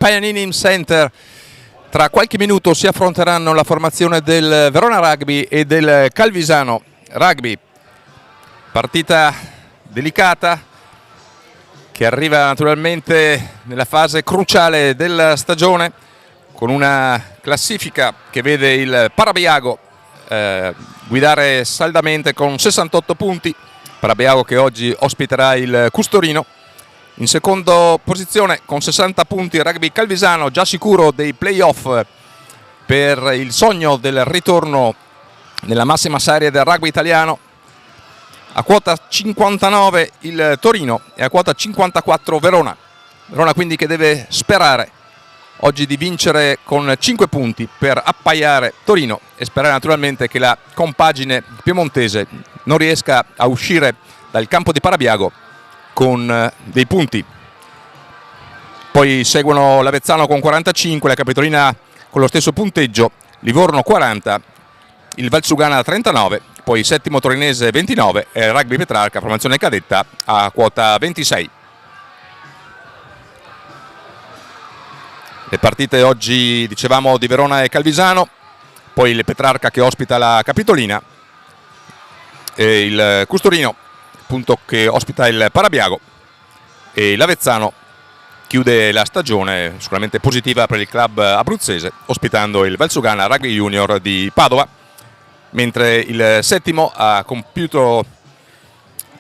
Paganini Center. Tra qualche minuto si affronteranno la formazione del Verona Rugby e del Calvisano Rugby. Partita delicata che arriva naturalmente nella fase cruciale della stagione, con una classifica che vede il Parabiago guidare saldamente con 68 punti. Parabiago che oggi ospiterà il Custorino. In seconda posizione con 60 punti Rugby Calvisano, già sicuro dei playoff per il sogno del ritorno nella massima serie del rugby italiano. A quota 59 il Torino e a quota 54 Verona. Verona quindi che deve sperare oggi di vincere con 5 punti per appaiare Torino e sperare naturalmente che la compagine piemontese non riesca a uscire dal campo di Parabiago con dei punti. Poi seguono l'Avezzano con 45, la Capitolina con lo stesso punteggio, Livorno 40, il Valsugana 39, poi settimo Torinese 29 e il Rugby Petrarca, formazione cadetta, a quota 26. Le partite oggi dicevamo di Verona e Calvisano, poi il Petrarca che ospita la Capitolina e il Custorino appunto che ospita il Parabiago, e l'Avezzano chiude la stagione sicuramente positiva per il club abruzzese ospitando il Valsugana Rugby Junior di Padova, mentre il settimo ha concluso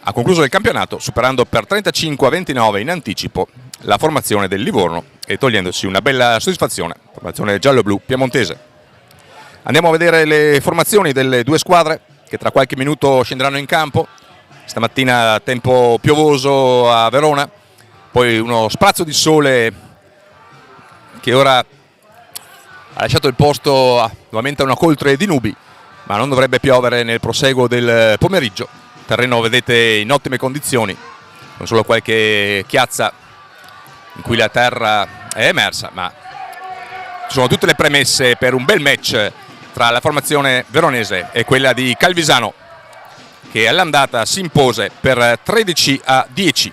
il campionato superando per 35-29 in anticipo la formazione del Livorno e togliendosi una bella soddisfazione, formazione giallo-blu piemontese. Andiamo a vedere le formazioni delle due squadre che tra qualche minuto scenderanno in campo. Stamattina tempo piovoso a Verona, poi uno sprazzo di sole che ora ha lasciato il posto nuovamente a una coltre di nubi, ma non dovrebbe piovere nel proseguo del pomeriggio. Il terreno vedete in ottime condizioni, non solo qualche chiazza in cui la terra è emersa, ma ci sono tutte le premesse per un bel match tra la formazione veronese e quella di Calvisano, che all'andata si impose per 13-10.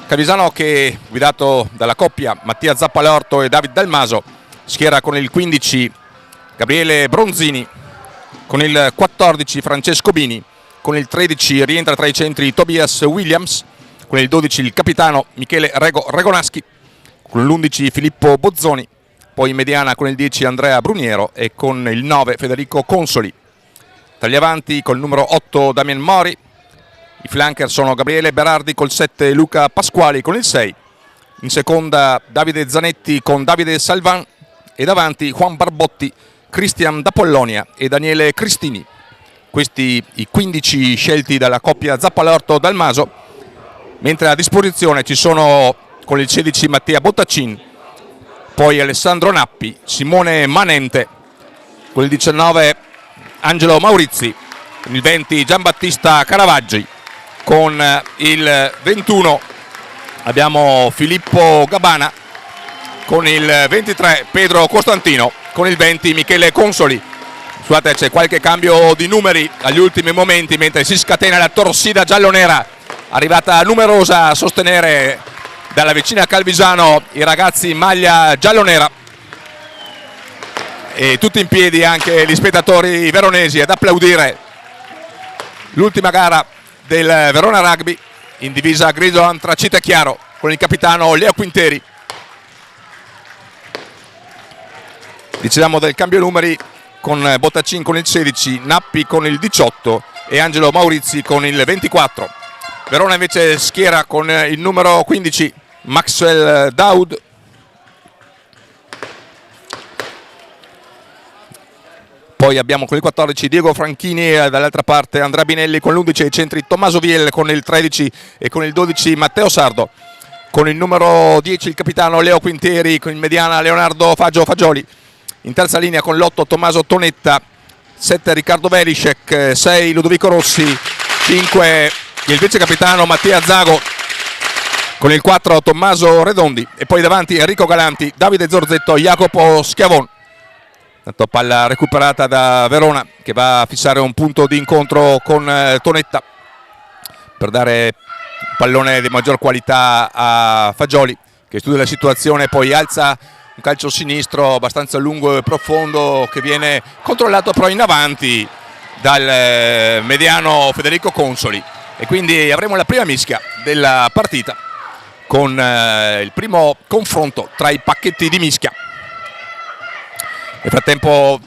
Calvisano che, guidato dalla coppia Mattia Zappalorto e David Dalmaso, schiera con il 15 Gabriele Bronzini, con il 14 Francesco Bini, con il 13 rientra tra i centri Tobias Williams, con il 12 il capitano Michele Regonaschi, con l'11 Filippo Bozzoni, poi in mediana con il 10 Andrea Bruniero e con il 9 Federico Consoli. Tra gli avanti col numero 8 Damien Mori, i flanker sono Gabriele Berardi col 7 Luca Pasquali con il 6, in seconda Davide Zanetti con Davide Salvan e davanti Juan Barbotti, Cristian da Pollonia e Daniele Cristini. Questi i 15 scelti dalla coppia Zappalorto-Dalmaso, mentre a disposizione ci sono con il 16 Mattia Bottacin, poi Alessandro Nappi, Simone Manente, con il 19 Angelo Maurizi, con il 20 Giambattista Caravaggi, con il 21 abbiamo Filippo Gabana, con il 23 Pedro Costantino, con il 20 Michele Consoli. Scusate, c'è qualche cambio di numeri agli ultimi momenti mentre si scatena la torsida giallonera, arrivata numerosa a sostenere dalla vicina Calvisano i ragazzi in maglia giallonera, e tutti in piedi anche gli spettatori veronesi ad applaudire l'ultima gara del Verona Rugby in divisa grigio antracite chiaro con il capitano Leo Quinteri. Dicevamo del cambio numeri con Bottacin con il 16, Nappi con il 18 e Angelo Maurizi con il 24. Verona invece schiera con il numero 15 Maxwell Daud, poi abbiamo con il 14 Diego Franchini e dall'altra parte Andrea Binelli, con l'11 ai centri Tommaso Viel, con il 13 e con il 12 Matteo Sardo, con il numero 10 il capitano Leo Quinteri, con il mediana Leonardo Fagioli, in terza linea con l'8 Tommaso Tonetta, 7 Riccardo Velisek, 6 Ludovico Rossi, 5 il vice capitano Mattia Zago, con il 4 Tommaso Redondi e poi davanti Enrico Galanti, Davide Zorzetto, Jacopo Schiavon. Tanto palla recuperata da Verona che va a fissare un punto di incontro con Tonetta per dare un pallone di maggior qualità a Fagioli, che che studia la situazione, poi alza un calcio sinistro abbastanza lungo e profondo che viene controllato però in avanti dal mediano Federico Consoli, e quindi avremo la prima mischia della partita con il primo confronto tra i pacchetti di mischia. Nel frattempo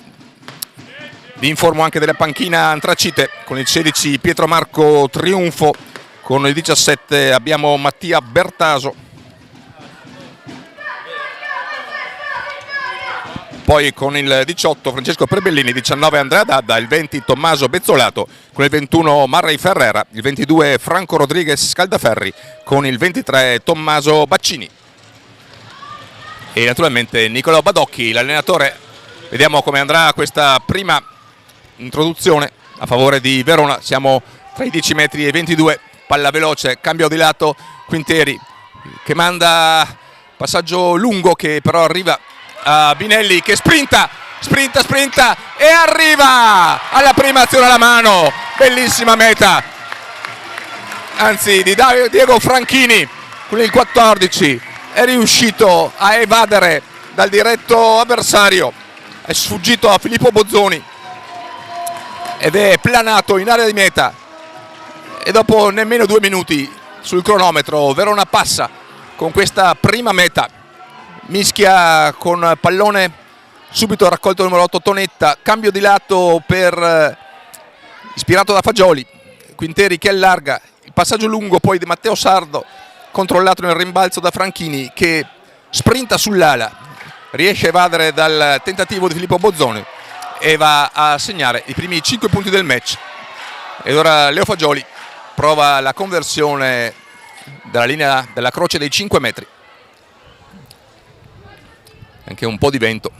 vi informo anche della panchina antracite. Con il 16 Pietro Marco Triunfo, con il 17 abbiamo Mattia Bertaso, poi con il 18 Francesco Prebellini, 19 Andrea Dadda, il 20 Tommaso Bezzolato, con il 21 Marray Ferrera, il 22 Franco Rodriguez Scaldaferri, con il 23 Tommaso Baccini e naturalmente Nicolò Badocchi, l'allenatore. Vediamo come andrà questa prima introduzione a favore di Verona. Siamo tra i 10 metri e 22, palla veloce, cambio di lato, Quinteri che manda passaggio lungo che però arriva a Binelli che sprinta e arriva alla prima azione alla mano, bellissima meta, anzi di Diego Franchini con il 14, è riuscito a evadere dal diretto avversario, è sfuggito a Filippo Bozzoni ed è planato in area di meta, e dopo nemmeno 2 minuti sul cronometro Verona passa con questa prima meta. Mischia con pallone subito raccolto il numero 8 Tonetta, cambio di lato ispirato da Fagioli, Quinteri che allarga, il passaggio lungo poi di Matteo Sardo, controllato nel rimbalzo da Franchini che sprinta sull'ala, riesce a evadere dal tentativo di Filippo Bozzoni e va a segnare i primi 5 punti del match. Ed ora Leo Fagioli prova la conversione dalla linea della croce dei 5 metri. Anche un po' di vento,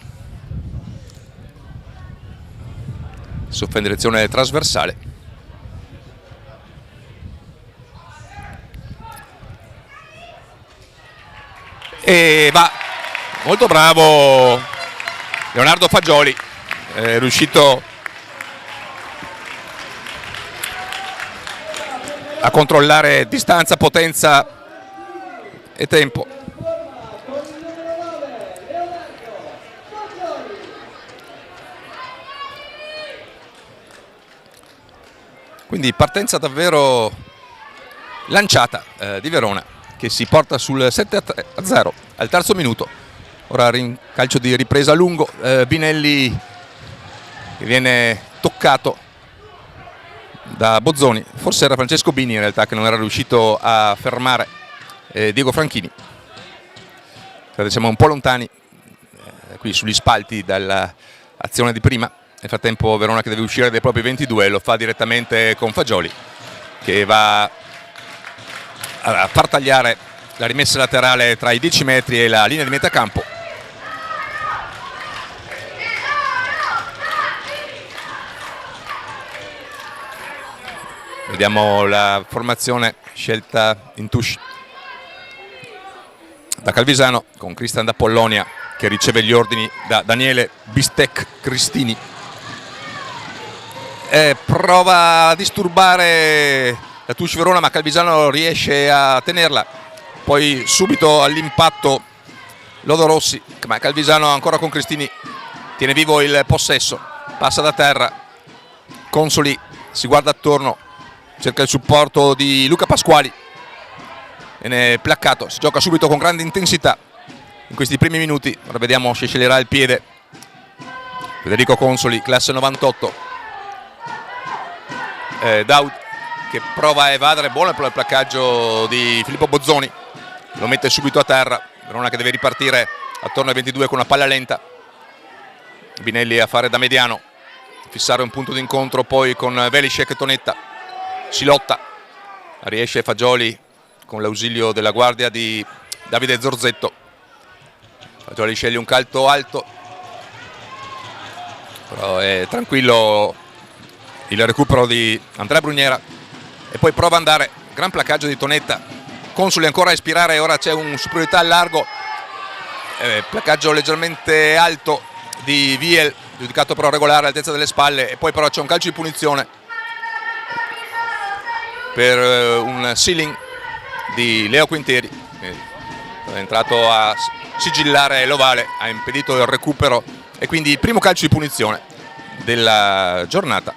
soffia in direzione trasversale. E va molto bravo Leonardo Fagioli, è riuscito a controllare distanza, potenza e tempo. Quindi partenza davvero lanciata di Verona, che si porta sul 7-0 al terzo minuto. Ora calcio di ripresa lungo, Binelli che viene toccato da Bozzoni, forse era Francesco Bini in realtà che non era riuscito a fermare Diego Franchini. Siamo un po' lontani qui sugli spalti dall'azione di prima. Nel frattempo Verona che deve uscire dai propri 22, lo fa direttamente con Fagioli che va a far tagliare la rimessa laterale tra i 10 metri e la linea di metacampo. Vediamo la formazione scelta in touche da Calvisano, con Cristian da Pollonia che riceve gli ordini da Daniele Bistec Cristini. Prova a disturbare la touche Verona, ma Calvisano riesce a tenerla. Poi subito all'impatto Lodo Rossi, ma Calvisano ancora con Cristini tiene vivo il possesso, passa da terra, Consoli si guarda attorno, cerca il supporto di Luca Pasquali, viene placcato, si gioca subito con grande intensità in questi primi minuti. Ora vediamo se sceglierà il piede Federico Consoli, classe 98. Daud che prova a evadere, buono il placcaggio di Filippo Bozzoni, lo mette subito a terra. Verona che deve ripartire attorno ai 22 con una palla lenta, Binelli a fare da mediano, fissare un punto d'incontro poi con Velicek e Tonetta, si lotta, riesce Fagioli con l'ausilio della guardia di Davide Zorzetto. Fagioli sceglie un calcio alto, però è tranquillo il recupero di Andrea Brugnera e poi prova ad andare, gran placcaggio di Tonetta, Consoli ancora a ispirare, ora c'è un superiorità al largo, placcaggio leggermente alto di Viel, giudicato però regolare all'altezza delle spalle, e poi però c'è un calcio di punizione per un ceiling di Leo Quinteri, è entrato a sigillare l'ovale, ha impedito il recupero e quindi il primo calcio di punizione della giornata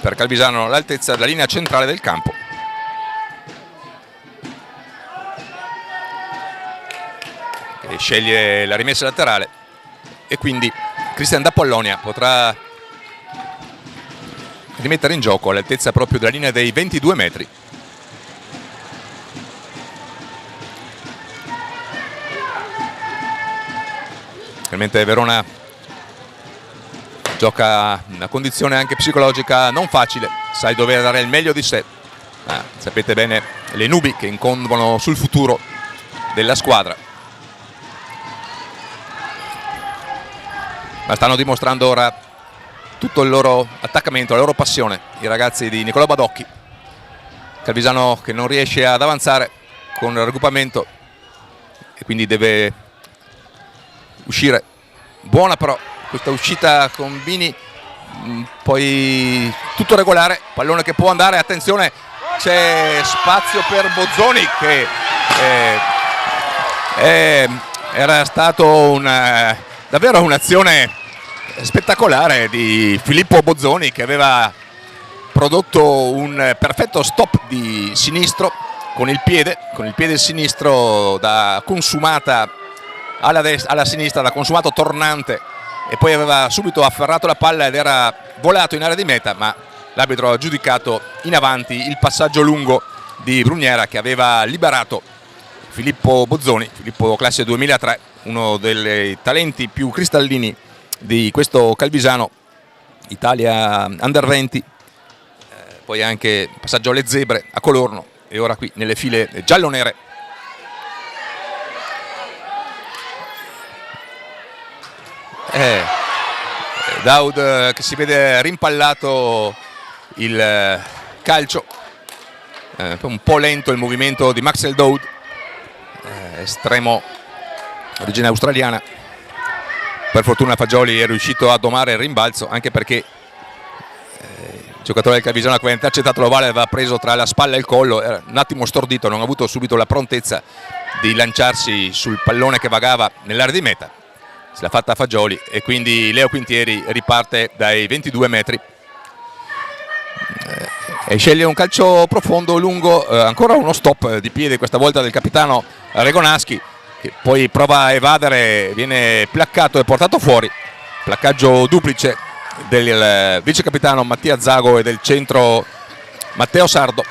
per Calvisano all'altezza della linea centrale del campo. E sceglie la rimessa laterale e quindi Cristian D'Apollonia potrà rimettere in gioco all'altezza proprio della linea dei 22 metri. Realmente Verona gioca una condizione anche psicologica non facile, sai dover dare il meglio di sé. Sapete bene le nubi che incombono sul futuro della squadra. Ma stanno dimostrando ora tutto il loro attaccamento, la loro passione, i ragazzi di Nicolò Badocchi. Calvisano che non riesce ad avanzare con il raggruppamento e quindi deve uscire. Buona però questa uscita con Bini, poi tutto regolare, pallone che può andare, attenzione, c'è spazio per Bozzoni che era stato davvero un'azione spettacolare di Filippo Bozzoni, che aveva prodotto un perfetto stop di sinistro con il piede sinistro da consumata alla sinistra, da consumato tornante, e poi aveva subito afferrato la palla ed era volato in area di meta, ma l'arbitro ha giudicato in avanti il passaggio lungo di Bruniera che aveva liberato Filippo Bozzoni, Filippo classe 2003, uno dei talenti più cristallini di questo Calvisano, Italia Under 20, poi anche passaggio alle zebre a Colorno e ora qui nelle file giallonere. Daud che si vede rimpallato il calcio, un po' lento il movimento di Maxwell Daud, estremo origine australiana. Per fortuna Fagioli è riuscito a domare il rimbalzo, anche perché il giocatore del Calvisano che aveva intercettato l'ovale aveva preso tra la spalla e il collo, era un attimo stordito, non ha avuto subito la prontezza di lanciarsi sul pallone che vagava nell'area di meta. Se l'ha fatta Fagioli e quindi Leo Quintieri riparte dai 22 metri e sceglie un calcio profondo, lungo, ancora uno stop di piede questa volta del capitano Regonaschi, che poi prova a evadere, viene placcato e portato fuori. Placcaggio duplice del vice capitano Mattia Zago e del centro Matteo Sardo,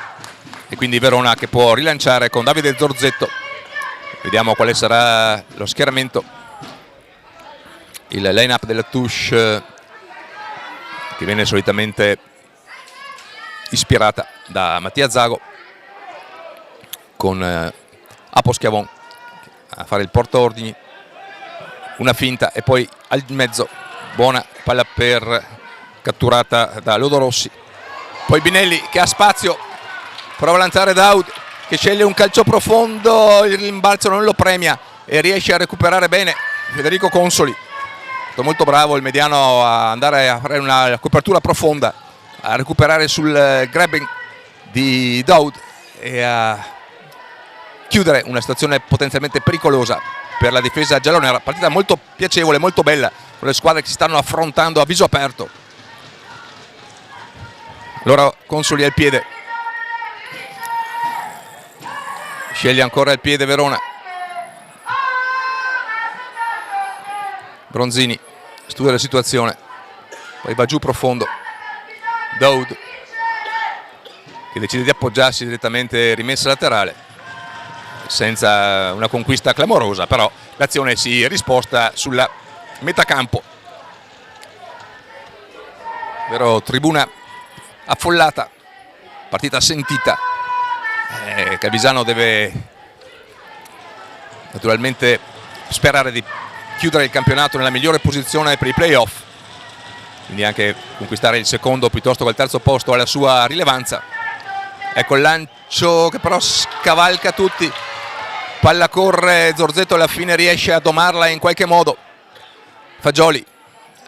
e quindi Verona che può rilanciare con Davide Zorzetto. Vediamo quale sarà lo schieramento, il line-up della Touche che viene solitamente ispirata da Mattia Zago, con Apo Schiavon a fare il portaordini, una finta e poi al mezzo, buona palla catturata da Lodo Rossi, poi Binelli che ha spazio, prova a lanciare Daud che sceglie un calcio profondo, il rimbalzo non lo premia e riesce a recuperare bene Federico Consoli. Molto bravo il mediano a andare a fare una copertura profonda, a recuperare sul grabbing di Daud e a chiudere una situazione potenzialmente pericolosa per la difesa giallonera. Partita molto piacevole, molto bella, con le squadre che si stanno affrontando a viso aperto. Allora Consoli al piede, sceglie ancora il piede Verona. Bronzini studia la situazione, poi va giù profondo. Daud che decide di appoggiarsi direttamente, rimessa laterale, senza una conquista clamorosa, però l'azione si risposta sulla metacampo. Vero tribuna affollata, partita sentita. Calvisano deve naturalmente sperare di chiudere il campionato nella migliore posizione per i playoff, quindi anche conquistare il secondo piuttosto che il terzo posto alla sua rilevanza. Ecco il lancio che però scavalca tutti, palla corre, Zorzetto alla fine riesce a domarla in qualche modo. Fagioli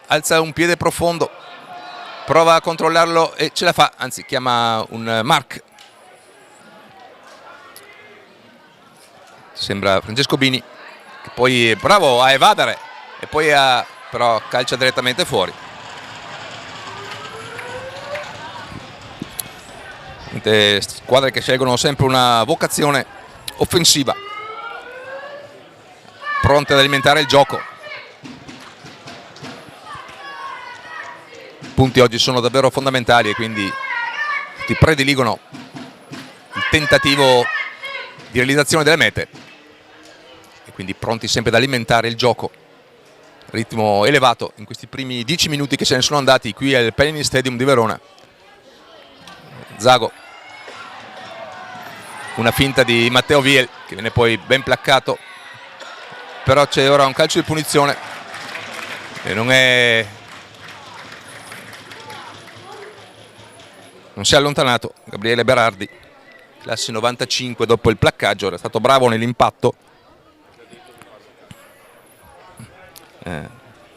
alza un piede profondo, prova a controllarlo e ce la fa, anzi chiama un mark. sembra Francesco Bini, che poi è bravo a evadere e poi però calcia direttamente fuori. Squadre che scelgono sempre una vocazione offensiva, pronte ad alimentare il gioco. I punti oggi sono davvero fondamentali e quindi ti prediligono il tentativo di realizzazione delle mete e quindi pronti sempre ad alimentare il gioco. Ritmo elevato in questi primi 10 minuti che se ne sono andati qui al Penny Stadium di Verona. Zago, una finta di Matteo Viel che viene poi ben placcato, però c'è ora un calcio di punizione e non si è allontanato Gabriele Berardi, classe 95 dopo il placcaggio, era stato bravo nell'impatto,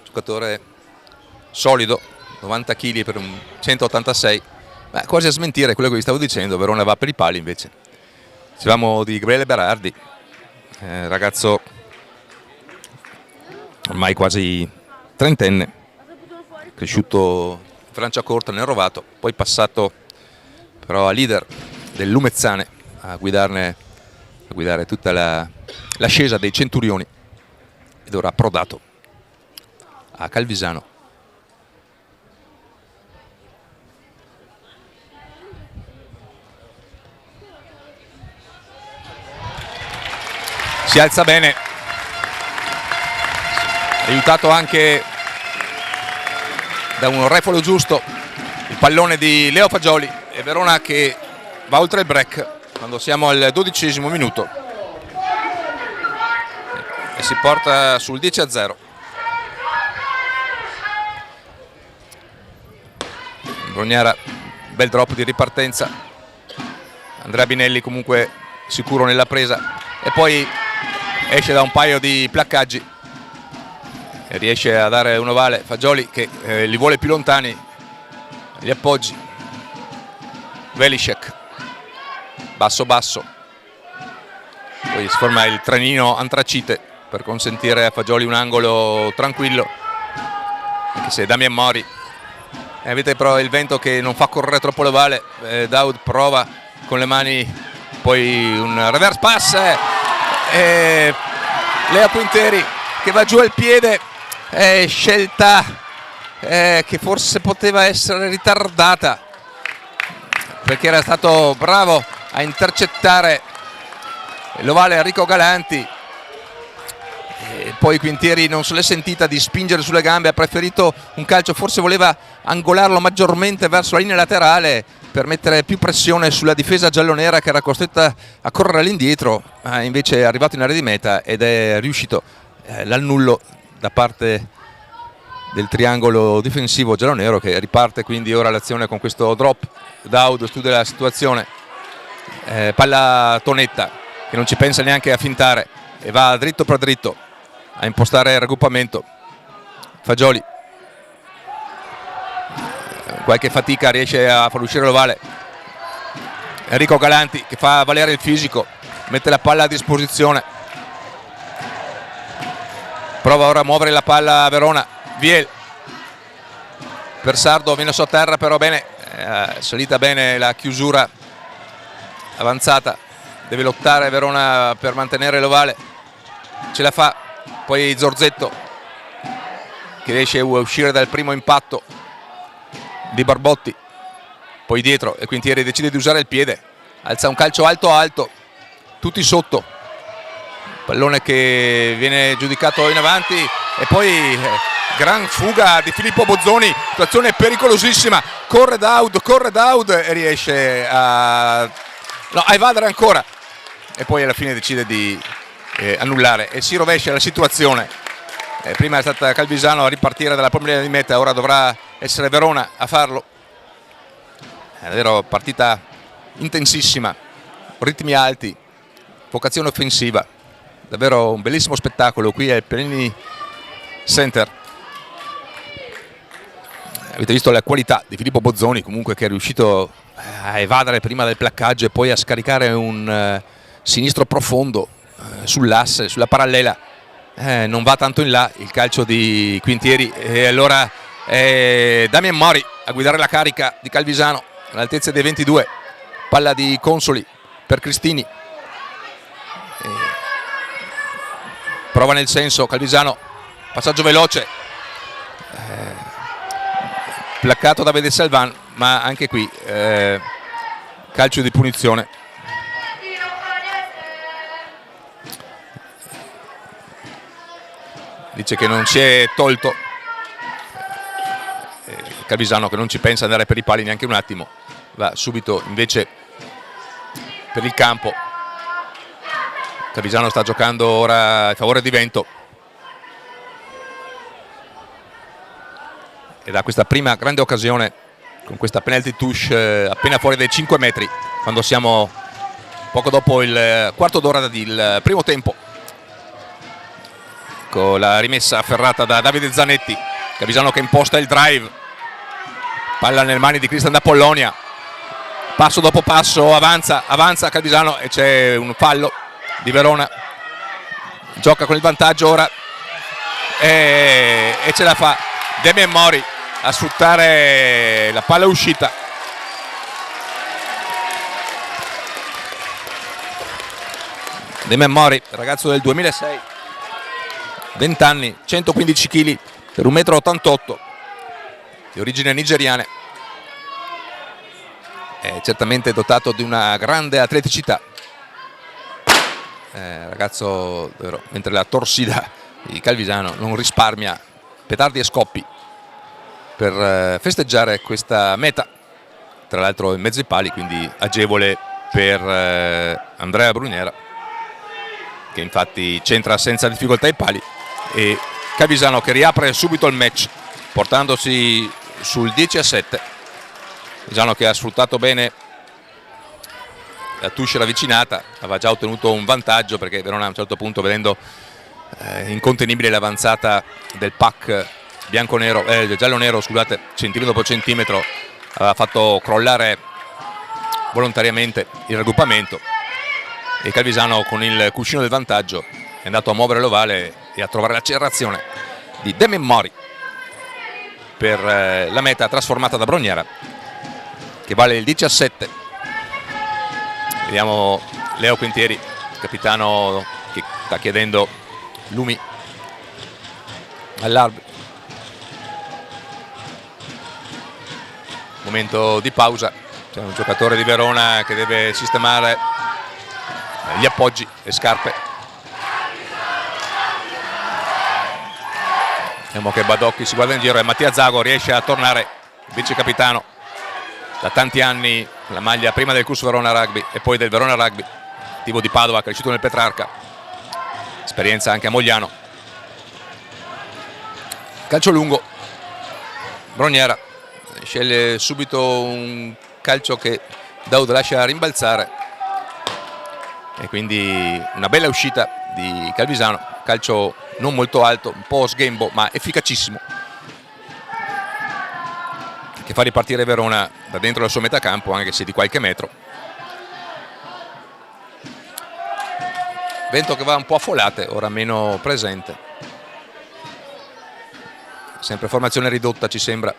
giocatore solido, 90 kg per un 186, quasi a smentire quello che vi stavo dicendo. Verona va per i pali invece. Dicevamo di Gabriele Berardi, ragazzo ormai quasi trentenne, cresciuto in Franciacorta nel Rovato, poi passato però a leader del Lumezzane a guidare tutta l'ascesa dei Centurioni ed ora approdato a Calvisano. Si alza bene, aiutato anche da un refolo giusto, il pallone di Leo Fagioli e Verona che va oltre il break quando siamo al 12° minuto e si porta sul 10-0. Brognara, bel drop di ripartenza, Andrea Binelli comunque sicuro nella presa e poi esce da un paio di placcaggi e riesce a dare un ovale. Fagioli che li vuole più lontani, gli appoggi, Velisek, basso basso, poi si forma il trenino antracite per consentire a Fagioli un angolo tranquillo, anche se Damian Mori, avete però il vento che non fa correre troppo l'ovale. Daud prova con le mani, poi un reverse pass e Lea Quinteri che va giù al piede, scelta che forse poteva essere ritardata perché era stato bravo a intercettare l'ovale Enrico Galanti e poi Quintieri non se l'è sentita di spingere sulle gambe, ha preferito un calcio, forse voleva angolarlo maggiormente verso la linea laterale per mettere più pressione sulla difesa giallonera che era costretta a correre all'indietro, invece è arrivato in area di meta ed è riuscito l'annullo da parte del triangolo difensivo giallonero che riparte quindi ora l'azione con questo drop. Daud studia la situazione, palla Tonetta che non ci pensa neanche a fintare e va dritto per dritto a impostare il raggruppamento. Fagioli, qualche fatica riesce a far uscire l'ovale. Enrico Galanti che fa valere il fisico, mette la palla a disposizione, prova ora a muovere la palla a Verona. Viel per Sardo, viene sotterra però bene, salita bene la chiusura avanzata, deve lottare Verona per mantenere l'ovale, ce la fa. Poi Zorzetto che riesce a uscire dal primo impatto di Barbotti, poi dietro e Quintieri decide di usare il piede, alza un calcio alto alto, tutti sotto, pallone che viene giudicato in avanti e poi gran fuga di Filippo Bozzoni, situazione pericolosissima, corre Daud e riesce a evadere ancora e poi alla fine decide di annullare e si rovescia la situazione. Prima è stata Calvisano a ripartire dalla prima linea di meta, ora dovrà essere Verona a farlo. È davvero partita intensissima, ritmi alti, vocazione offensiva, davvero un bellissimo spettacolo qui al Perini Center. Avete visto la qualità di Filippo Bozzoni comunque, che è riuscito a evadere prima del placcaggio e poi a scaricare un sinistro profondo sull'asse, sulla parallela, non va tanto in là il calcio di Quintieri, e allora Damien Mori a guidare la carica di Calvisano all'altezza dei 22, palla di Consoli per Cristini, prova nel senso Calvisano, passaggio veloce, placcato da Vede Salvan, ma anche qui calcio di punizione. Dice che non si è tolto, Calvisano che non ci pensa ad andare per i pali neanche un attimo, va subito invece per il campo. Calvisano sta giocando ora a favore di vento e da questa prima grande occasione con questa penalty touche appena fuori dai 5 metri, quando siamo poco dopo il quarto d'ora del primo tempo, con la rimessa afferrata da Davide Zanetti. Calvisano che imposta il drive, palla nelle mani di Cristian da Pollonia, passo dopo passo, avanza Calvisano e c'è un fallo di Verona. Gioca con il vantaggio ora e ce la fa Damien Mori a sfruttare la palla uscita. Damien Mori, ragazzo del 2006, 20 anni, 115 kg per 1,88 m, di origine nigeriane, è certamente dotato di una grande atleticità, ragazzo vero, mentre la torsida di Calvisano non risparmia petardi e scoppi per festeggiare questa meta, tra l'altro in mezzo ai pali, quindi agevole per Andrea Brugnera, che infatti centra senza difficoltà i pali, e Calvisano che riapre subito il match portandosi sul 10-7. Calvisano che ha sfruttato bene la touche ravvicinata, aveva già ottenuto un vantaggio perché Verona a un certo punto, vedendo incontenibile l'avanzata del pack giallo-nero, scusate, centimetro dopo centimetro, aveva fatto crollare volontariamente il raggruppamento, e Calvisano con il cuscino del vantaggio è andato a muovere l'ovale e a trovare l'accelerazione di Damien Mori per la meta trasformata da Brognera, che vale il 17. Vediamo Leo Quintieri, capitano, che sta chiedendo lumi all'arbitro. Momento di pausa, c'è un giocatore di Verona che deve sistemare gli appoggi, le scarpe. Vediamo che Badocchi si guarda in giro e Mattia Zago riesce a tornare vice capitano da tanti anni, la maglia prima del Cus Verona Rugby e poi del Verona Rugby, attivo di Padova, cresciuto nel Petrarca, esperienza anche a Mogliano. Calcio lungo, Brognera sceglie subito un calcio che Daud lascia rimbalzare, e quindi una bella uscita di Calvisano, calcio non molto alto, un po' sghembo ma efficacissimo, che fa ripartire Verona da dentro la sua metà campo, anche se di qualche metro. Vento che va un po' a folate, ora meno presente, sempre formazione ridotta ci sembra,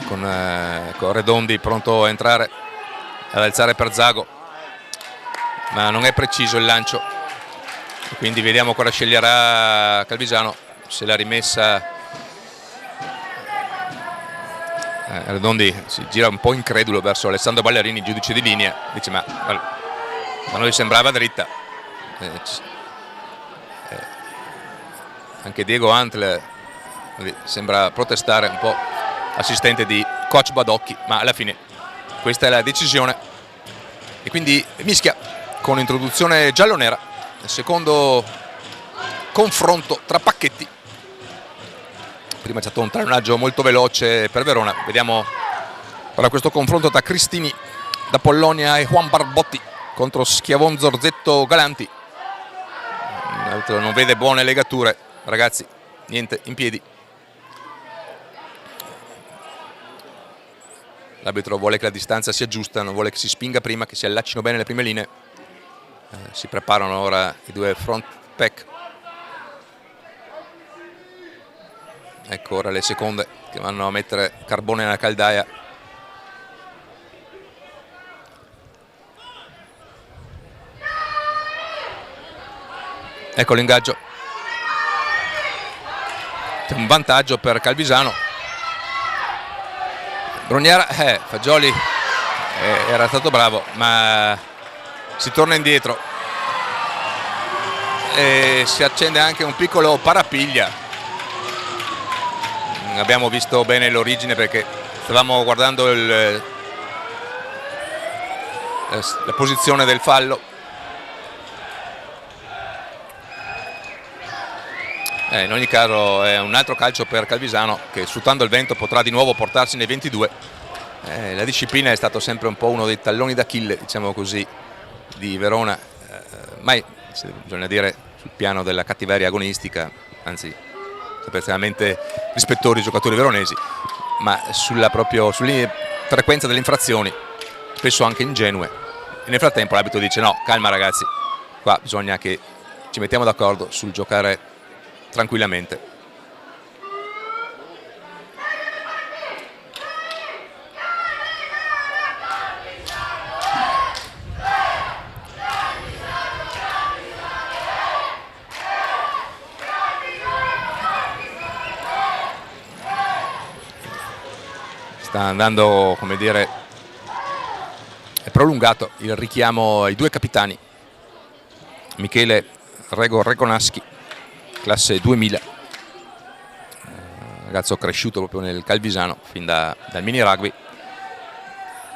con Redondi pronto a entrare ad alzare per Zago, ma non è preciso il lancio, quindi vediamo cosa sceglierà Calvisano, se la rimessa. Redondi si gira un po' incredulo verso Alessandro Ballerini, giudice di linea, dice ma a noi sembrava dritta. Anche Diego Antler sembra protestare un po', assistente di coach Badocchi, ma alla fine questa è la decisione, e quindi mischia con introduzione giallo-nera, il secondo confronto tra pacchetti. Prima c'è stato un tallonaggio molto veloce per Verona, vediamo ora questo confronto tra Cristini da Pollonia e Juan Barbotti contro Schiavon Zorzetto Galanti. L'altro non vede buone legature, ragazzi, niente in piedi. L'arbitro vuole che la distanza sia giusta, non vuole che si spinga prima, che si allaccino bene le prime linee. Si preparano ora i due front pack. Ecco ora le seconde che vanno a mettere carbone nella caldaia. Ecco l'ingaggio. C'è un vantaggio per Calvisano. Brugnera, Fagioli era stato bravo, ma si torna indietro e si accende anche un piccolo parapiglia. Abbiamo visto bene l'origine perché stavamo guardando la posizione del fallo. In ogni caso è un altro calcio per Calvisano che, sfruttando il vento, potrà di nuovo portarsi nei 22. La disciplina è stato sempre un po' uno dei talloni d'Achille, diciamo così, di Verona, mai, bisogna dire, sul piano della cattiveria agonistica, anzi estremamente rispettori i giocatori veronesi, ma sulla frequenza delle infrazioni, spesso anche ingenue. E nel frattempo l'arbitro dice: no, calma ragazzi, qua bisogna che ci mettiamo d'accordo sul giocare tranquillamente. Sta andando, come dire, è prolungato il richiamo ai due capitani, Michele Regonaschi, classe 2000, ragazzo cresciuto proprio nel Calvisano fin dal mini rugby,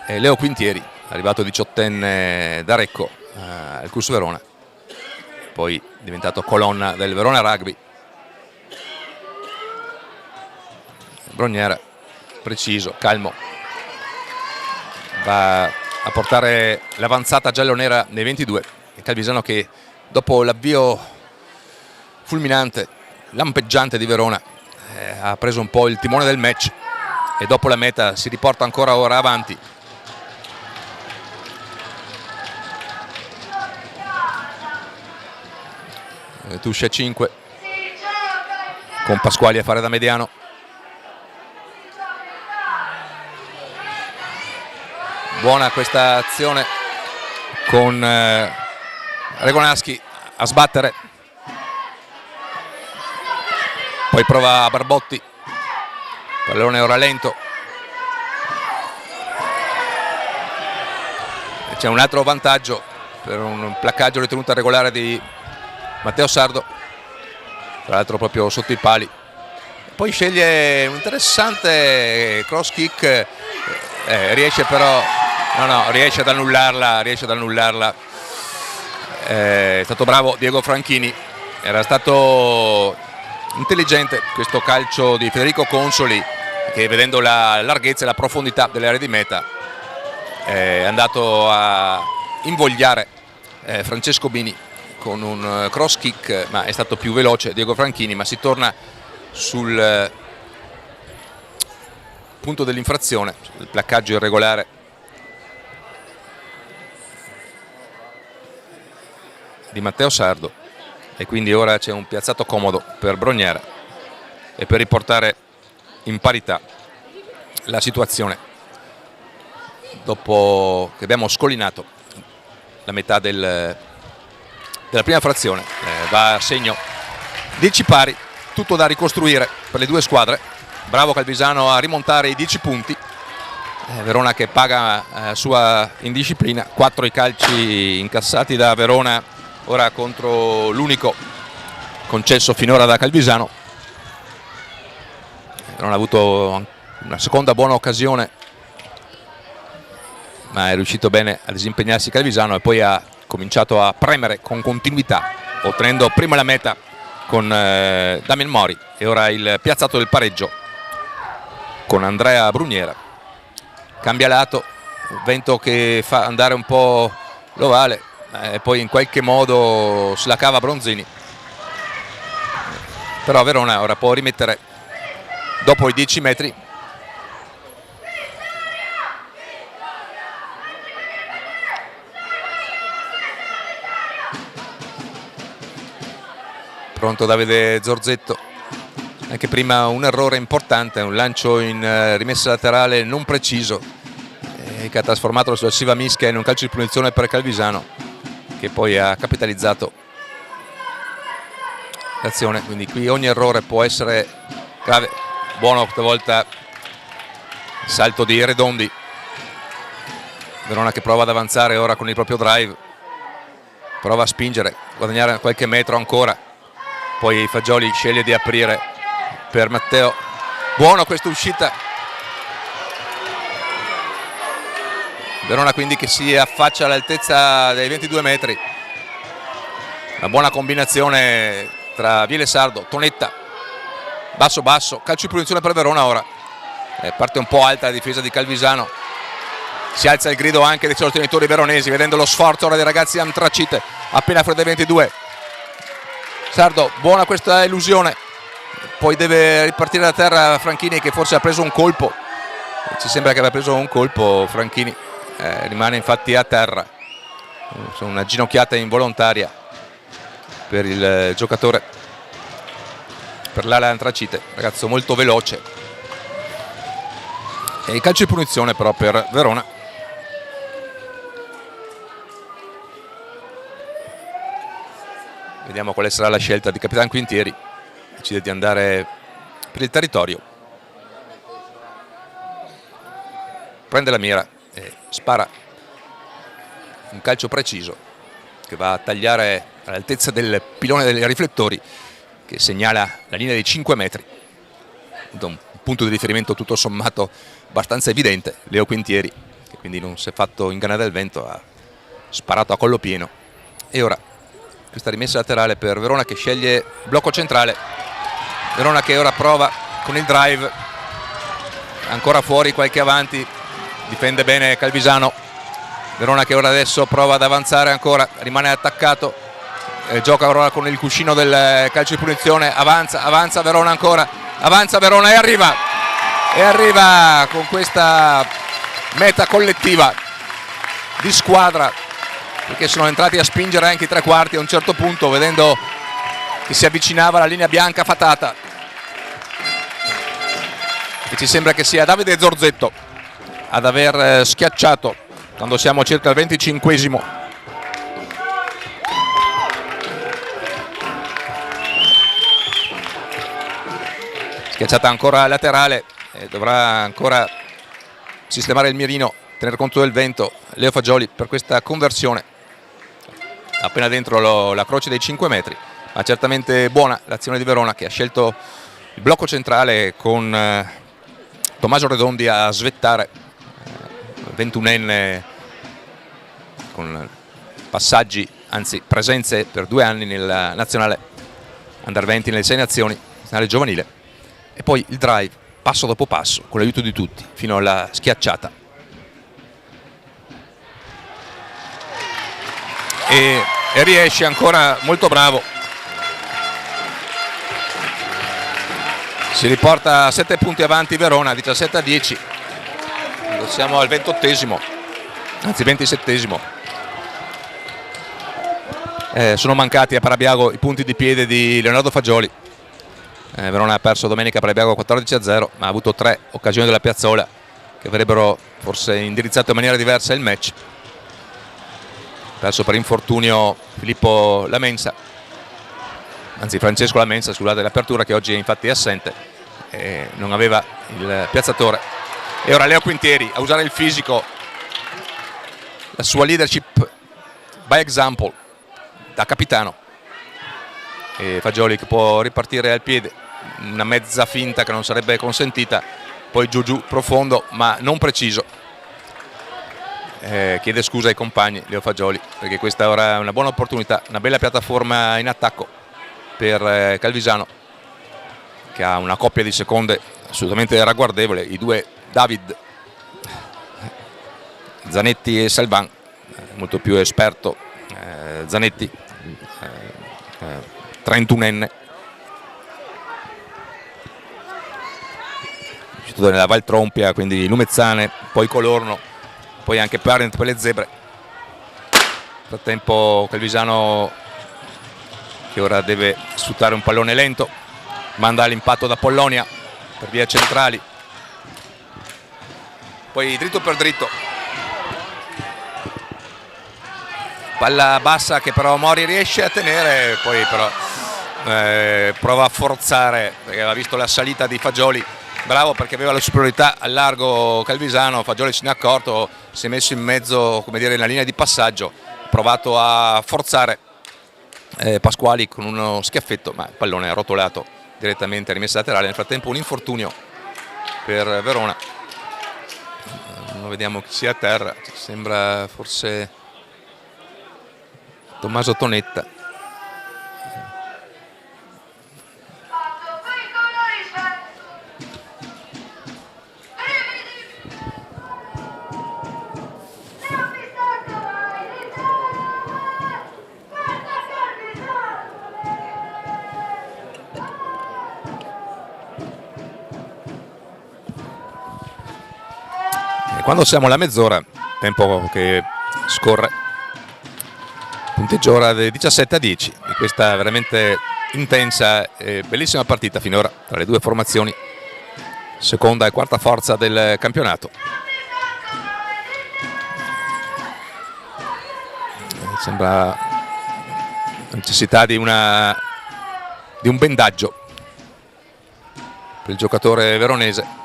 e Leo Quintieri, arrivato 18enne da Recco al Cus Verona, poi diventato colonna del Verona Rugby. Brugnera, preciso, calmo, va a portare l'avanzata giallonera nei 22. Il Calvisano che, dopo l'avvio fulminante, lampeggiante di Verona, ha preso un po' il timone del match e dopo la meta si riporta ancora ora avanti. Tuscia 5 con Pasquali a fare da mediano. Buona questa azione con Regonaschi a sbattere, poi prova Barbotti, pallone ora lento, c'è un altro vantaggio per un placcaggio ritenuto regolare di Matteo Sardo, tra l'altro proprio sotto i pali. Poi sceglie un interessante cross kick, riesce però, riesce ad annullarla, è stato bravo Diego Franchini, era stato intelligente questo calcio di Federico Consoli, che vedendo la larghezza e la profondità delle aree di meta è andato a invogliare Francesco Bini con un cross kick, ma è stato più veloce Diego Franchini. Ma si torna sul punto dell'infrazione, il placcaggio irregolare di Matteo Sardo, e quindi ora c'è un piazzato comodo per Brugnera e per riportare in parità la situazione dopo che abbiamo scollinato la metà della prima frazione. Va a segno 10 pari, tutto da ricostruire per le due squadre. Bravo Calvisano a rimontare i 10 punti, Verona che paga sua indisciplina. 4 i calci incassati da Verona ora contro l'unico concesso finora da Calvisano. Verona ha avuto una seconda buona occasione, ma è riuscito bene a disimpegnarsi Calvisano e poi ha cominciato a premere con continuità, ottenendo prima la meta con Damian Mori e ora il piazzato del pareggio con Andrea Brugnera. Cambia lato, vento che fa andare un po' l'ovale, e poi in qualche modo se la cava Bronzini, però Verona ora può rimettere dopo i 10 metri. Pronto Davide Zorzetto. Anche prima un errore importante, un lancio in rimessa laterale non preciso, che ha trasformato la successiva mischia in un calcio di punizione per Calvisano, che poi ha capitalizzato l'azione. Quindi qui ogni errore può essere grave. Buono stavolta il salto di Redondi. Verona che prova ad avanzare ora con il proprio drive, prova a spingere, guadagnare qualche metro ancora, poi Fagioli sceglie di aprire per Matteo. Buona questa uscita. Verona quindi che si affaccia all'altezza dei 22 metri. Una buona combinazione tra Viele Sardo, Tonetta, basso basso, calcio di punizione per Verona ora. Parte un po' alta la difesa di Calvisano. Si alza il grido anche dei sostenitori veronesi, vedendo lo sforzo ora dei ragazzi Antracite, appena fuori dai 22. Sardo, buona questa illusione. Poi deve ripartire da terra Franchini, che forse ha preso un colpo. Ci sembra che aveva preso un colpo Franchini. Rimane infatti a terra. Una ginocchiata involontaria per il giocatore, per l'ala Antracite, ragazzo molto veloce. E il calcio di punizione però per Verona. Vediamo quale sarà la scelta di Capitan Quintieri. Decide di andare per il territorio, prende la mira e spara un calcio preciso che va a tagliare all'altezza del pilone dei riflettori, che segnala la linea dei 5 metri, da un punto di riferimento tutto sommato abbastanza evidente. Leo Quintieri, che quindi non si è fatto ingannare dal vento, ha sparato a collo pieno. E ora questa rimessa laterale per Verona, che sceglie blocco centrale. Verona che ora prova con il drive, ancora fuori, qualche avanti, difende bene Calvisano. Verona che ora adesso prova ad avanzare ancora, rimane attaccato, gioca ora con il cuscino del calcio di punizione, avanza Verona ancora, avanza Verona e arriva con questa meta collettiva di squadra, perché sono entrati a spingere anche i tre quarti a un certo punto, vedendo che si avvicinava la linea bianca fatata. E ci sembra che sia Davide Zorzetto ad aver schiacciato quando siamo circa al 25esimo. Schiacciata ancora laterale, dovrà ancora sistemare il mirino, tener conto del vento Leo Fagioli per questa conversione appena dentro la croce dei 5 metri. Ma certamente buona l'azione di Verona, che ha scelto il blocco centrale con Tommaso Redondi a svettare, 21enne con passaggi, anzi presenze per 2 anni nella nazionale Under 20 nelle 6 nazioni, nazionale giovanile. E poi il drive, passo dopo passo, con l'aiuto di tutti, fino alla schiacciata. E riesce ancora, molto bravo. Si riporta a 7 punti avanti Verona, 17-10. Siamo al 28esimo, anzi 27esimo. Sono mancati a Parabiago i punti di piede di Leonardo Fagioli. Verona ha perso domenica a Parabiago 14-0, ma ha avuto 3 occasioni della Piazzola che avrebbero forse indirizzato in maniera diversa il match. Perso per infortunio Filippo Lamensa, anzi Francesco Lamensa, scusate, l'apertura, che oggi è infatti assente, non aveva il piazzatore. E ora Leo Quintieri a usare il fisico, la sua leadership by example da capitano, e Fagioli che può ripartire al piede, una mezza finta che non sarebbe consentita, poi giù profondo ma non preciso. Chiede scusa ai compagni Leo Fagioli, perché questa ora è una buona opportunità, una bella piattaforma in attacco per Calvisano, che ha una coppia di seconde assolutamente ragguardevole, i due David, Zanetti e Salvan, molto più esperto Zanetti, 31enne, uscito nella Val Trompia, quindi Lumezzane, poi Colorno, poi anche Parent per le Zebre. Nel frattempo Calvisano che ora deve sfruttare un pallone lento, manda l'impatto da Pollonia per via centrali, poi dritto per dritto, palla bassa che però Mori riesce a tenere, poi però prova a forzare perché aveva visto la salita di Fagioli, bravo perché aveva la superiorità al largo Calvisano, Fagioli se ne è accorto, si è messo in mezzo, come dire, nella linea di passaggio, ha provato a forzare Pasquali con uno schiaffetto, ma il pallone è rotolato direttamente, rimessa laterale. Nel frattempo un infortunio per Verona, non vediamo chi sia a terra, sembra forse Tommaso Tonetta. Quando siamo alla mezz'ora, tempo che scorre, punteggio ora del 17-10 di questa veramente intensa e bellissima partita finora tra le due formazioni, seconda e quarta forza del campionato. Sembra la necessità di un bendaggio per il giocatore veronese.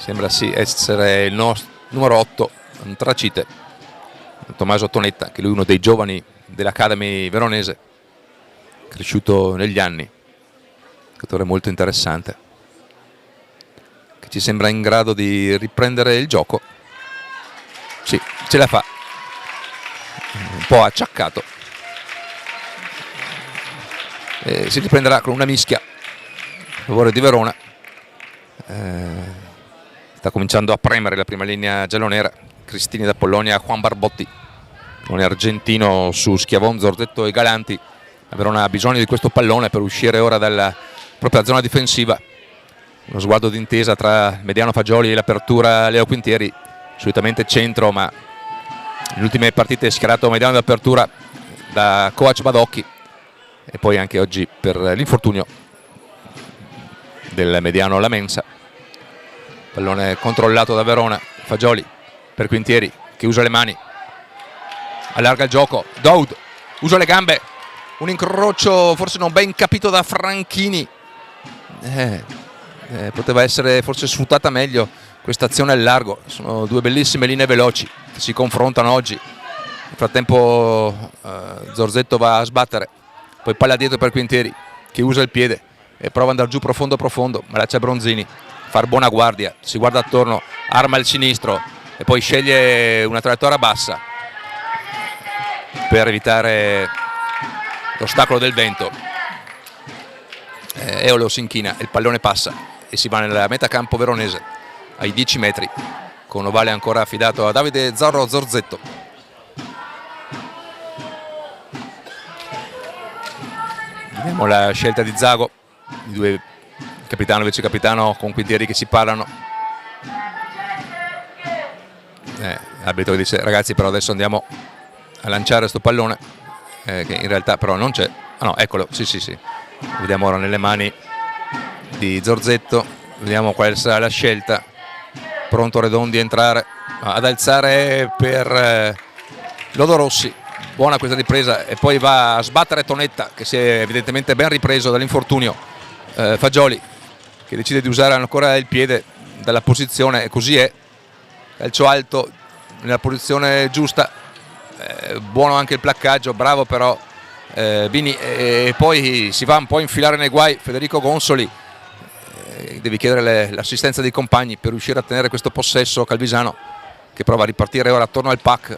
Sembra sì essere il numero 8, Tracite, Tommaso Tonetta, che lui è uno dei giovani dell'Academy veronese, cresciuto negli anni, giocatore molto interessante, che ci sembra in grado di riprendere il gioco. Sì, ce la fa, un po' acciaccato, si riprenderà con una mischia a favore di Verona. Sta cominciando a premere la prima linea giallonera, Cristini da Pollonia, Juan Barbotti, un argentino su Schiavon, Zorzetto e Galanti. La Verona ha bisogno di questo pallone per uscire ora dalla propria zona difensiva. Uno sguardo d'intesa tra Mediano Fagioli e l'apertura Leo Quintieri, solitamente centro, ma nelle ultime partite è schierato Mediano d'apertura da coach Badocchi, e poi anche oggi per l'infortunio del Mediano Lamensa. Pallone controllato da Verona, Fagioli per Quintieri che usa le mani, allarga il gioco, Daud usa le gambe, un incrocio forse non ben capito da Franchini, poteva essere forse sfruttata meglio questa azione al largo. Sono due bellissime linee veloci che si confrontano oggi. Nel frattempo Zorzetto va a sbattere, poi palla dietro per Quintieri che usa il piede e prova ad andare giù profondo profondo, ma là c'è Bronzini, far buona guardia, si guarda attorno, arma il sinistro e poi sceglie una traiettoria bassa per evitare l'ostacolo del vento. Eolo si inchina, il pallone passa e si va nella metacampo veronese ai 10 metri con ovale ancora affidato a Davide Zorro Zorzetto. Vediamo la scelta di Zago, i due capitano e vice capitano con Quintieri che si parlano. L'arbitro dice ragazzi però adesso andiamo a lanciare sto pallone, che in realtà però non c'è. Ah no, eccolo, sì. Vediamo ora nelle mani di Zorzetto, vediamo quale sarà la scelta. Pronto Redondi a entrare, ad alzare per Lodorossi. Buona questa ripresa e poi va a sbattere Tonetta che si è evidentemente ben ripreso dall'infortunio. Fagioli che decide di usare ancora il piede dalla posizione, e così è, calcio alto nella posizione giusta, buono anche il placcaggio, bravo però Bini, e poi si va un po' a infilare nei guai Federico Gonsoli, devi chiedere l'assistenza dei compagni per riuscire a tenere questo possesso calvisano, che prova a ripartire ora attorno al pack,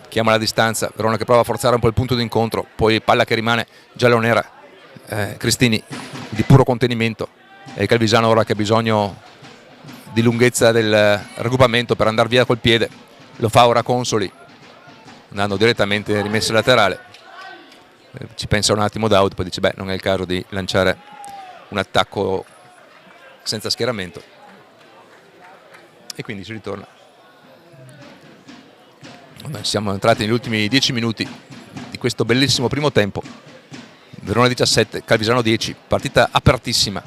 chiama la distanza, Verona che prova a forzare un po' il punto d'incontro, poi palla che rimane giallonera, Cristini di puro contenimento, e il calvisano ora che ha bisogno di lunghezza del raggruppamento per andare via col piede, lo fa ora Consoli andando direttamente in rimessa laterale. Ci pensa un attimo Daud, poi dice beh, non è il caso di lanciare un attacco senza schieramento, e quindi si ritorna. Siamo entrati negli ultimi 10 minuti di questo bellissimo primo tempo. Verona 17, Calvisano 10, partita apertissima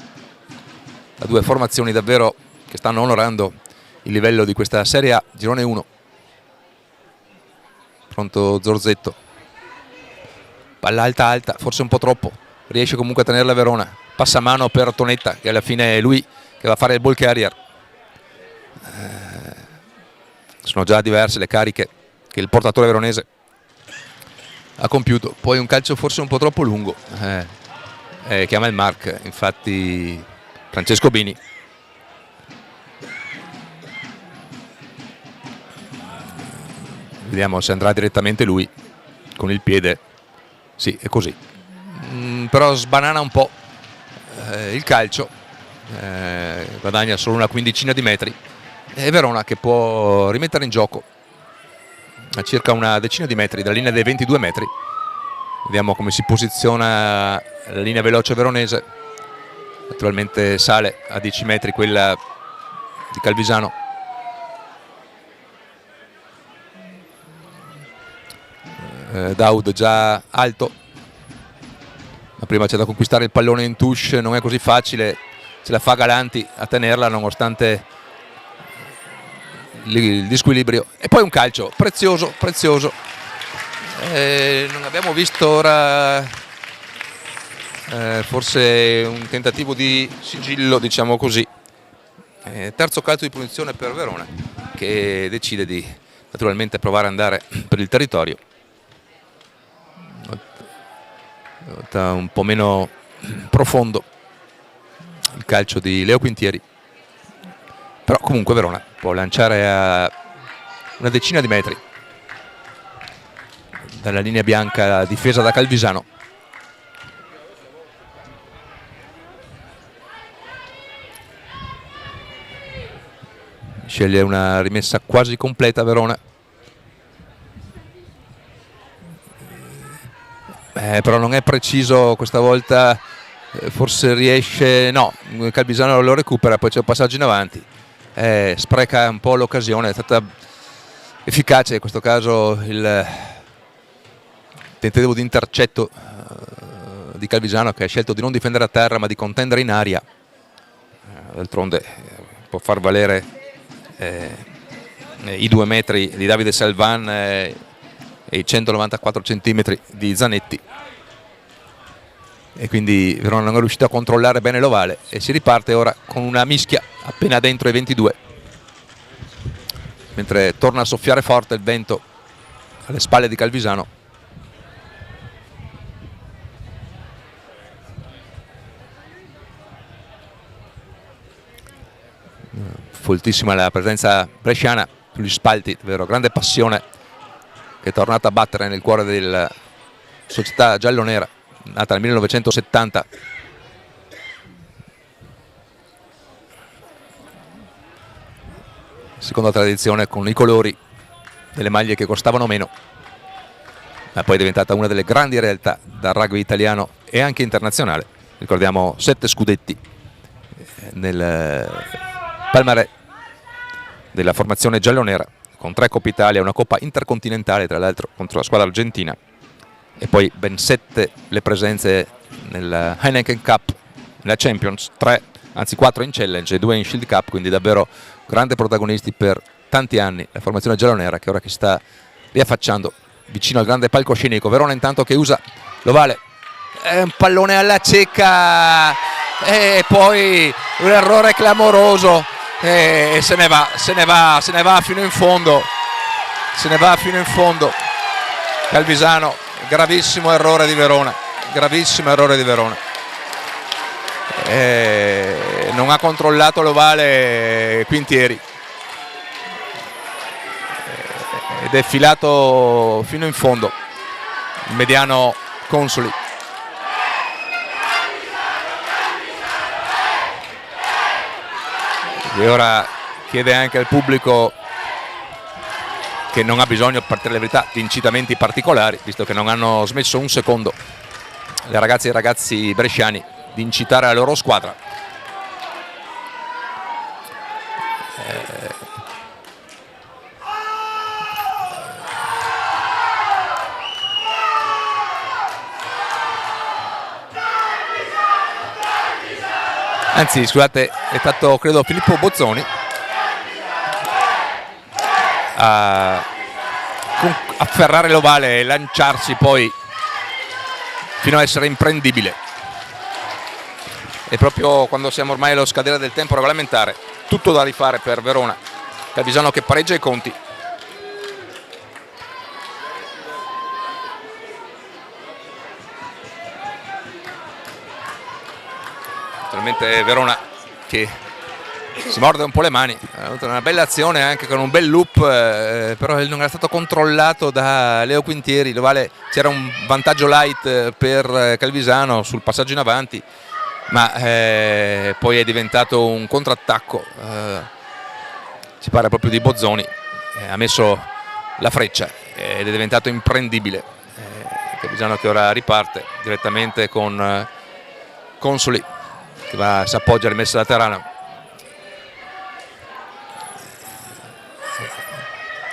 da due formazioni davvero che stanno onorando il livello di questa Serie A. Girone 1, pronto Zorzetto, palla alta alta, forse un po' troppo, riesce comunque a tenerla Verona, passa a mano per Tonetta che alla fine è lui che va a fare il ball carrier. Sono già diverse le cariche che il portatore veronese ha compiuto. Poi un calcio forse un po' troppo lungo, chiama il mark infatti Francesco Bini. Vediamo se andrà direttamente lui con il piede. Sì, è così, però sbanana un po' il calcio, guadagna solo una quindicina di metri e Verona che può rimettere in gioco a circa una decina di metri dalla linea dei 22 metri. Vediamo come si posiziona la linea veloce veronese. Naturalmente sale a 10 metri quella di Calvisano. Daud già alto, ma prima c'è da conquistare il pallone in touche, non è così facile, ce la fa Galanti a tenerla nonostante il disquilibrio. E poi un calcio prezioso, prezioso. Non abbiamo visto ora forse un tentativo di sigillo, diciamo così. Terzo calcio di punizione per Verona che decide di naturalmente provare ad andare per il territorio. Un po' meno profondo il calcio di Leo Quintieri, però comunque Verona può lanciare a una decina di metri dalla linea bianca difesa da Calvisano. Sceglie una rimessa quasi completa Verona, però non è preciso questa volta, forse riesce, no, Calvisano lo recupera, poi c'è un passaggio in avanti, spreca un po' l'occasione. È stata efficace in questo caso il tentativo di intercetto di Calvisano, che ha scelto di non difendere a terra ma di contendere in aria. D'altronde può far valere i 2 metri di Davide Salvan e i 194 centimetri di Zanetti, e quindi Verona non è riuscito a controllare bene l'ovale e si riparte ora con una mischia appena dentro i 22, mentre torna a soffiare forte il vento alle spalle di Calvisano. Foltissima la presenza bresciana sugli spalti, davvero grande passione che è tornata a battere nel cuore della società giallonera, nata nel 1970. Seconda tradizione con i colori delle maglie che costavano meno, ma poi è diventata una delle grandi realtà del rugby italiano e anche internazionale. Ricordiamo 7 scudetti nel palmarès della formazione giallonera, con 3 Coppa Italia, una Coppa Intercontinentale tra l'altro contro la squadra argentina, e poi ben 7 le presenze nel Heineken Cup, nella Champions, 4 in Challenge e 2 in Shield Cup, quindi davvero grandi protagonisti per tanti anni la formazione giallonera, che ora si sta riaffacciando vicino al grande palcoscenico. Verona intanto che usa l'ovale, un pallone alla cieca e poi un errore clamoroso e se ne va fino in fondo, Calvisano. Gravissimo errore di Verona, non ha controllato l'ovale Quintieri ed è filato fino in fondo il mediano Consoli. E ora chiede anche al pubblico, che non ha bisogno, per dire la verità, di incitamenti particolari, visto che non hanno smesso un secondo le ragazze e i ragazzi bresciani di incitare la loro squadra. anzi scusate, è stato credo Filippo Bozzoni a afferrare l'ovale e lanciarsi poi fino a essere imprendibile. E proprio quando siamo ormai allo scadere del tempo regolamentare, tutto da rifare per Verona. Calvisano che pareggia i conti. Naturalmente Verona che si morde un po' le mani, ha avuto una bella azione anche con un bel loop, però non era stato controllato da Leo Quintieri. L'ovale, c'era un vantaggio light per Calvisano sul passaggio in avanti, ma poi è diventato un contrattacco, si parla proprio di Bozzoni, ha messo la freccia ed è diventato imprendibile. Calvisano che ora riparte direttamente con Consoli che si appoggia alle messe laterali.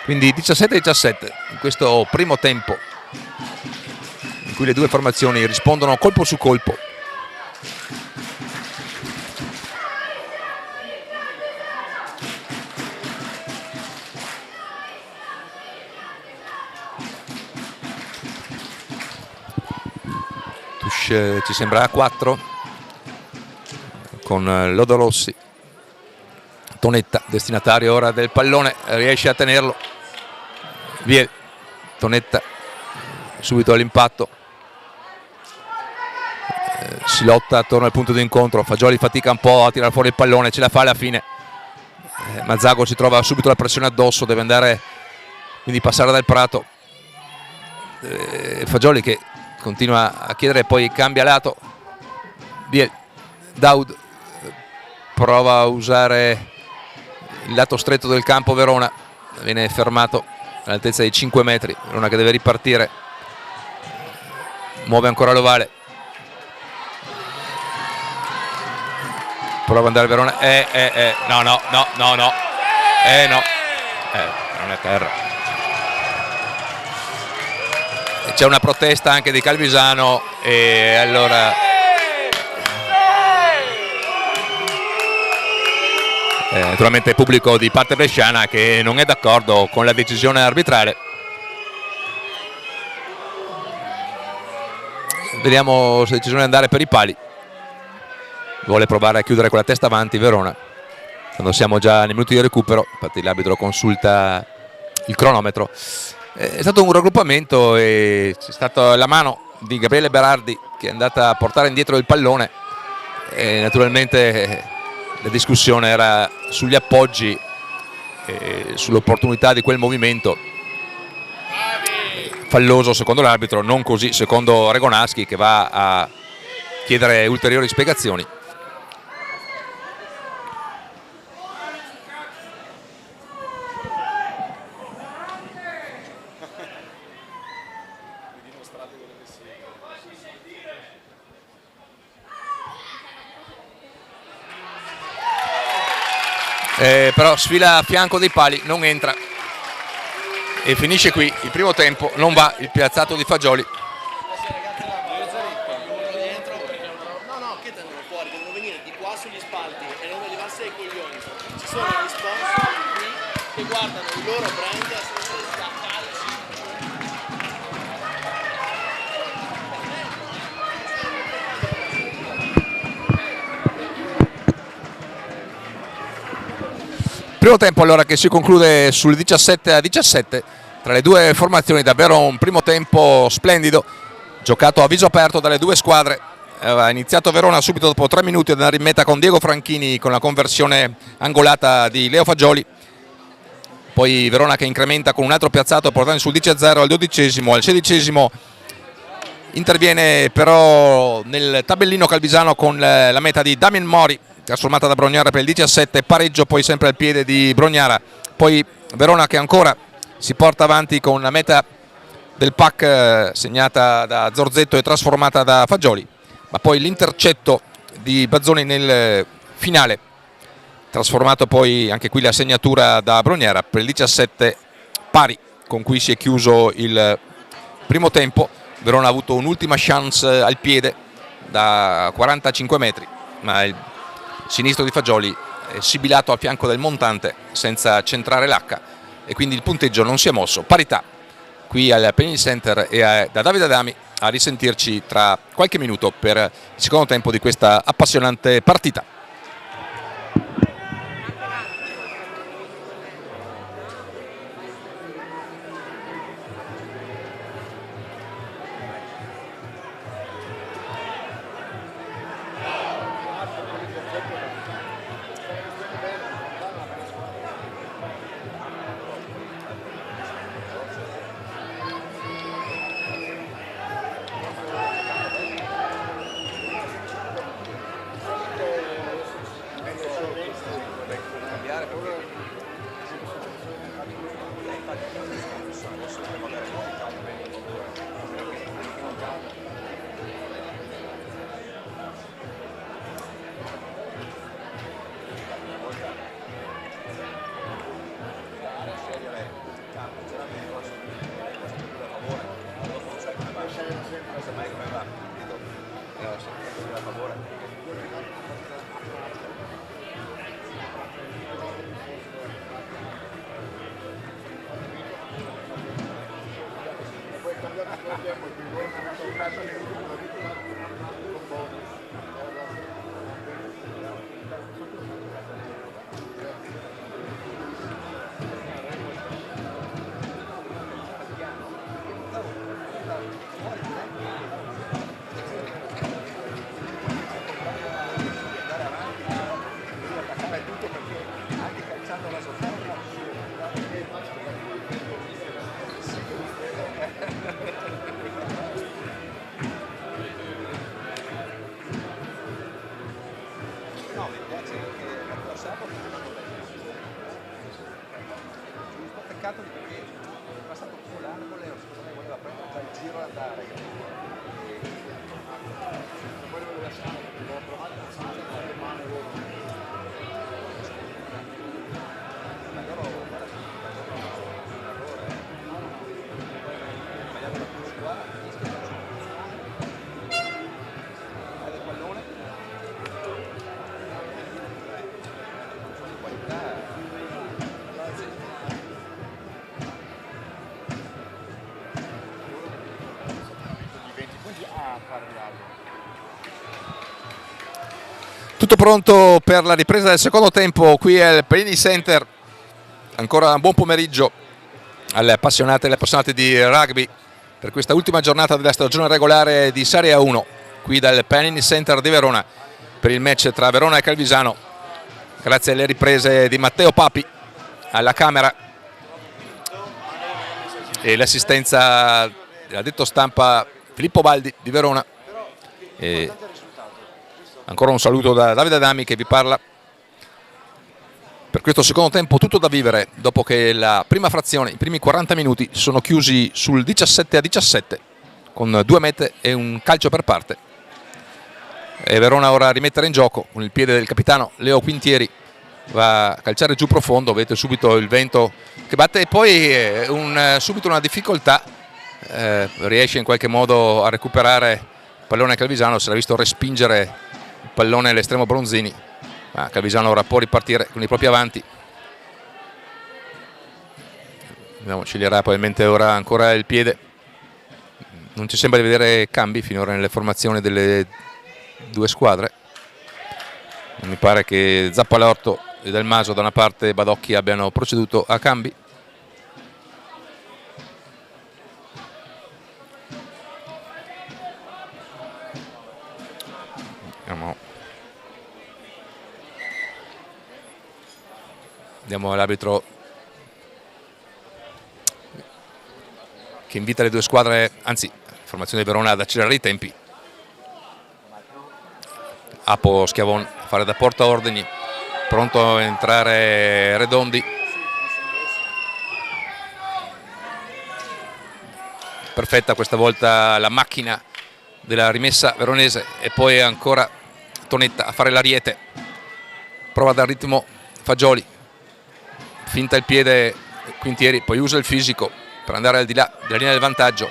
Quindi 17-17 in questo primo tempo in cui le due formazioni rispondono colpo su colpo. Tush ci sembra a 4 con Lodorossi. Tonetta, destinatario ora del pallone, riesce a tenerlo. Via Tonetta subito all'impatto, si lotta attorno al punto di incontro. Fagioli fatica un po' a tirare fuori il pallone, ce la fa alla fine. Mazzago si trova subito la pressione addosso, deve andare quindi passare dal Prato. Fagioli che continua a chiedere, poi cambia lato. Via Daud prova a usare il lato stretto del campo Verona, viene fermato all'altezza dei 5 metri. Verona che deve ripartire, muove ancora l'ovale, prova ad andare Verona, no, non è terra. C'è una protesta anche di Calvisano e allora naturalmente pubblico di parte bresciana che non è d'accordo con la decisione arbitrale. Vediamo se la decisione è andare per i pali. Vuole provare a chiudere con la testa avanti Verona quando siamo già nei minuti di recupero, infatti l'arbitro consulta il cronometro. È stato un raggruppamento e c'è stata la mano di Gabriele Berardi che è andata a portare indietro il pallone e naturalmente la discussione era sugli appoggi e sull'opportunità di quel movimento falloso secondo l'arbitro, non così secondo Regonaschi che va a chiedere ulteriori spiegazioni. Però sfila a fianco dei pali, non entra e finisce qui il primo tempo. Non va il piazzato di Fagioli. No, che tengono fuori, devono venire di qua sugli spalti e non levarsi ai coglioni. Ci sono gli sponsor qui che guardano il loro brand e sono staccati. Primo tempo allora che si conclude sul 17-17 tra le due formazioni, davvero un primo tempo splendido, giocato a viso aperto dalle due squadre. Ha iniziato Verona subito dopo 3 minuti ad andare in meta con Diego Franchini con la conversione angolata di Leo Fagioli. Poi Verona che incrementa con un altro piazzato portando sul 10-0 al 12esimo, al 16esimo interviene però nel tabellino calvisano con la meta di Damien Mori trasformata da Brognara per il 17, pareggio poi sempre al piede di Brognara. Poi Verona che ancora si porta avanti con la meta del pack segnata da Zorzetto e trasformata da Fagioli, ma poi l'intercetto di Bazzoni nel finale trasformato poi anche qui la segnatura da Brognara per il 17 pari, con cui si è chiuso il primo tempo. Verona ha avuto un'ultima chance al piede da 45 metri, ma il sinistro di Fagioli, sibilato al fianco del montante senza centrare l'H, e quindi il punteggio non si è mosso. Parità qui al Penny Center, e da Davide Adami a risentirci tra qualche minuto per il secondo tempo di questa appassionante partita. Tutto pronto per la ripresa del secondo tempo qui al Penny Center. Ancora un buon pomeriggio alle appassionate e alle appassionati di rugby per questa ultima giornata della stagione regolare di Serie A1 qui dal Penny Center di Verona per il match tra Verona e Calvisano, grazie alle riprese di Matteo Papi alla camera e l'assistenza dell'addetto stampa Filippo Baldi di Verona. E ancora un saluto da Davide Adami che vi parla per questo secondo tempo tutto da vivere, dopo che la prima frazione, i primi 40 minuti sono chiusi sul 17-17 con 2 mete e un calcio per parte, e Verona ora a rimettere in gioco con il piede del capitano Leo Quintieri, va a calciare giù profondo, vedete subito il vento che batte e poi subito una difficoltà, riesce in qualche modo a recuperare il pallone Calvisano, si era visto respingere il pallone all'estremo Bronzini, ma Calvisano ora può ripartire con i propri avanti. Sceglierà probabilmente ora ancora il piede, non ci sembra di vedere cambi finora nelle formazioni delle due squadre, mi pare che Zappalorto e Del Maso da una parte e Badocchi abbiano proceduto a cambi. Andiamo all'arbitro che invita le due squadre, anzi la formazione di Verona, ad accelerare i tempi. Apo Schiavon a fare da porta ordini, pronto a entrare Redondi. Perfetta questa volta la macchina della rimessa veronese, e poi ancora Tonetta a fare l'ariete, prova a dar ritmo Fagioli, finta il piede Quintieri, poi usa il fisico per andare al di là della linea del vantaggio.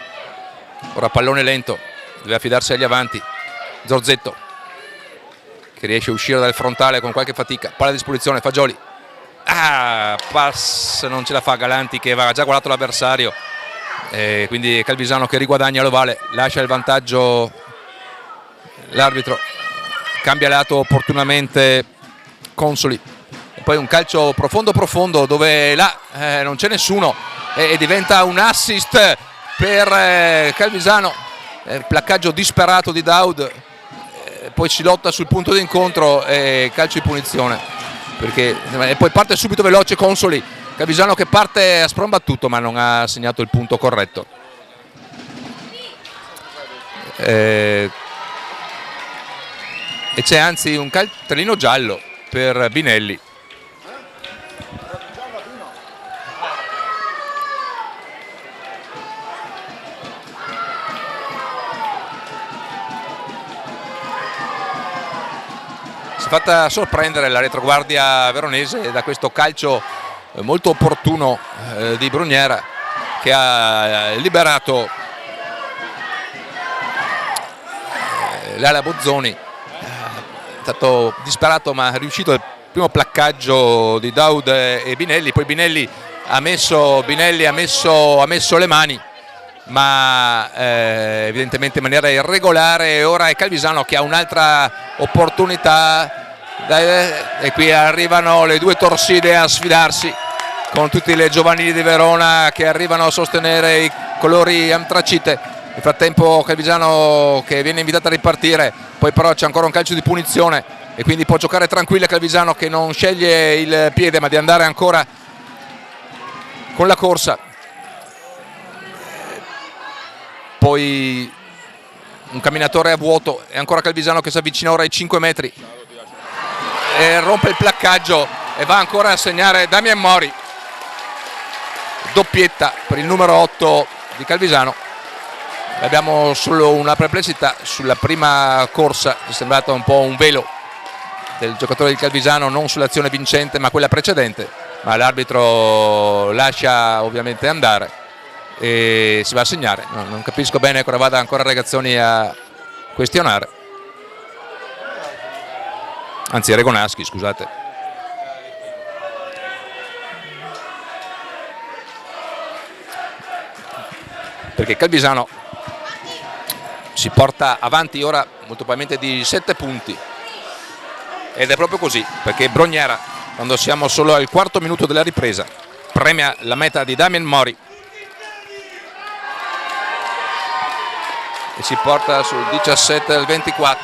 Ora pallone lento, deve affidarsi agli avanti Zorzetto, che che riesce a uscire dal frontale con qualche fatica, palla a disposizione, Fagioli, pass, non ce la fa Galanti che aveva già guardato l'avversario, quindi Calvisano che riguadagna l'ovale, lascia il vantaggio l'arbitro, cambia lato opportunamente Consoli, e poi un calcio profondo dove là non c'è nessuno e diventa un assist per Calvisano, il placcaggio disperato di Daud, poi si lotta sul punto di incontro e calcio di punizione, e poi parte subito veloce Consoli, Calvisano che parte a sprombattuto ma non ha segnato il punto corretto. E c'è anzi un cartellino giallo per Binelli. Si è fatta sorprendere la retroguardia veronese da questo calcio molto opportuno di Brugnera, che ha liberato l'ala Bozzoni. È stato disperato ma è riuscito il primo placcaggio di Daud e Binelli, poi Binelli ha messo le mani, ma evidentemente in maniera irregolare, e ora è Calvisano che ha un'altra opportunità, e qui arrivano le due torside a sfidarsi con tutte le giovanili di Verona che arrivano a sostenere i colori antracite. Nel frattempo Calvisano che viene invitato a ripartire, poi però c'è ancora un calcio di punizione e quindi può giocare tranquilla Calvisano, che non sceglie il piede ma di andare ancora con la corsa. Poi un camminatore a vuoto e ancora Calvisano che si avvicina ora ai 5 metri e rompe il placcaggio e va ancora a segnare Damian Mori, doppietta per il numero 8 di Calvisano. Abbiamo solo una perplessità sulla prima corsa, è sembrata un po' un velo del giocatore di Calvisano, non sull'azione vincente ma quella precedente, ma l'arbitro lascia ovviamente andare e si va a segnare. Non capisco bene cosa vada ancora Regazzoni a questionare, anzi Regonaschi, scusate. Perché Calvisano si porta avanti ora molto probabilmente di 7 punti, ed è proprio così, perché Brugnera, quando siamo solo al quarto minuto della ripresa, premia la meta di Damian Mori e si porta sul 17-24.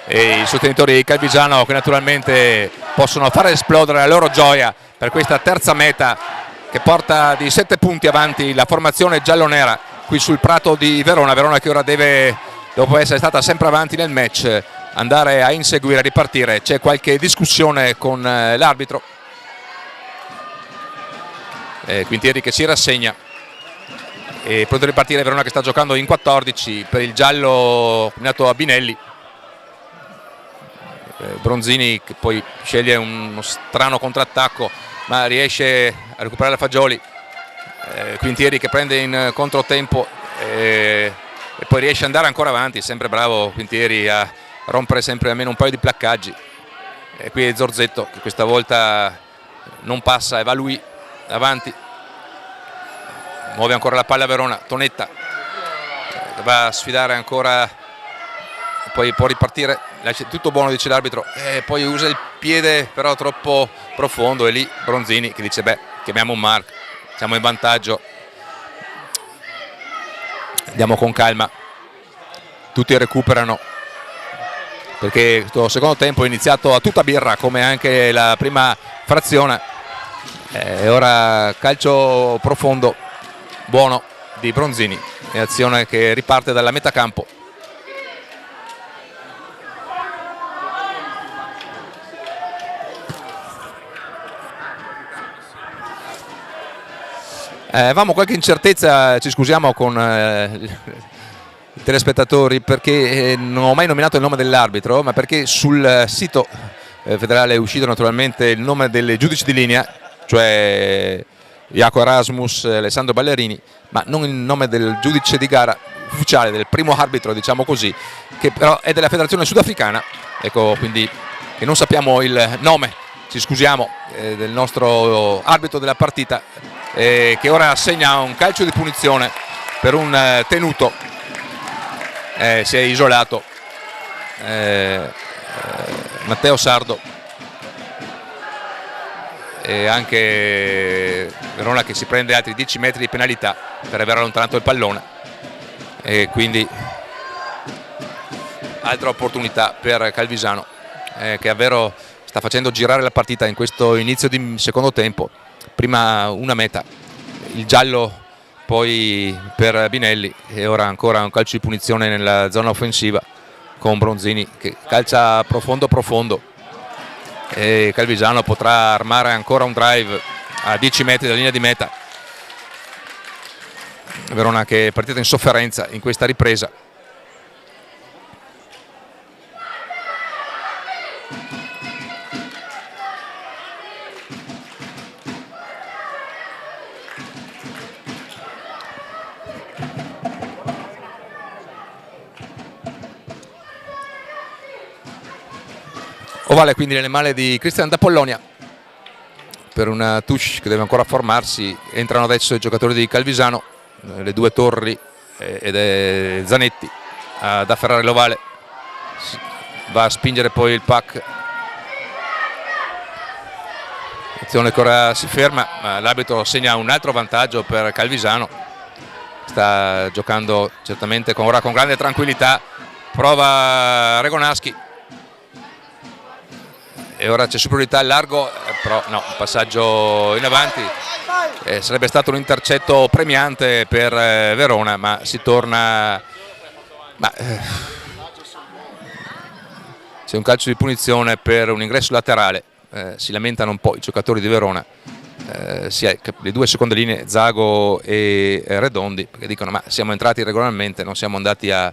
E i sostenitori di Calvisano che naturalmente possono fare esplodere la loro gioia per questa terza meta che porta di 7 punti avanti la formazione giallonera qui sul prato di Verona. Verona che ora deve, dopo essere stata sempre avanti nel match, andare a inseguire, a ripartire. C'è qualche discussione con l'arbitro, Quintieri che si rassegna e pronto a ripartire. Verona che sta giocando in 14 per il giallo combinato a Binelli. Bronzini che poi sceglie uno strano contrattacco ma riesce a recuperare la Fagioli, Quintieri che prende in controtempo e poi riesce ad andare ancora avanti, sempre bravo Quintieri a rompere sempre almeno un paio di placcaggi. E qui è Zorzetto che questa volta non passa e va lui avanti, muove ancora la palla a Verona, Tonetta va a sfidare ancora, poi può ripartire, tutto buono dice l'arbitro, poi usa il piede però troppo profondo, e lì Bronzini che dice beh, chiamiamo un mark, siamo in vantaggio, andiamo con calma. Tutti recuperano perché questo secondo tempo è iniziato a tutta birra come anche la prima frazione, e ora calcio profondo buono di Bronzini e azione che riparte dalla metà campo. Avevamo qualche incertezza, ci scusiamo con i telespettatori perché non ho mai nominato il nome dell'arbitro, ma perché sul sito federale è uscito naturalmente il nome del giudice di linea, cioè Jaco Erasmus, Alessandro Ballerini, ma non il nome del giudice di gara ufficiale, del primo arbitro, diciamo così, che però è della federazione sudafricana, ecco, quindi che non sappiamo il nome, ci scusiamo, del nostro arbitro della partita, che ora assegna un calcio di punizione per un tenuto, si è isolato Matteo Sardo, e anche Verona che si prende altri 10 metri di penalità per aver allontanato il pallone, e quindi altra opportunità per Calvisano, che davvero sta facendo girare la partita in questo inizio di secondo tempo. Prima una meta, il giallo poi per Binelli, e ora ancora un calcio di punizione nella zona offensiva con Bronzini che calcia profondo, e Calvisano potrà armare ancora un drive a 10 metri dalla linea di meta. Verona che è partita in sofferenza in questa ripresa. Ovale quindi nelle mani di Cristian D'Apollonia per una touche che deve ancora formarsi. Entrano adesso i giocatori di Calvisano, le due torri ed è Zanetti ad afferrare l'ovale, va a spingere poi il pack, azione che ora si ferma, ma l'arbitro segna un altro vantaggio per Calvisano. Sta giocando certamente con grande tranquillità, prova Regonaschi e ora c'è superiorità al largo, però no, passaggio in avanti, sarebbe stato un intercetto premiante per Verona, ma si torna, c'è un calcio di punizione per un ingresso laterale. Si lamentano un po' i giocatori di Verona, sia le due seconde linee Zago e Redondi, perché dicono ma siamo entrati regolarmente, non siamo andati a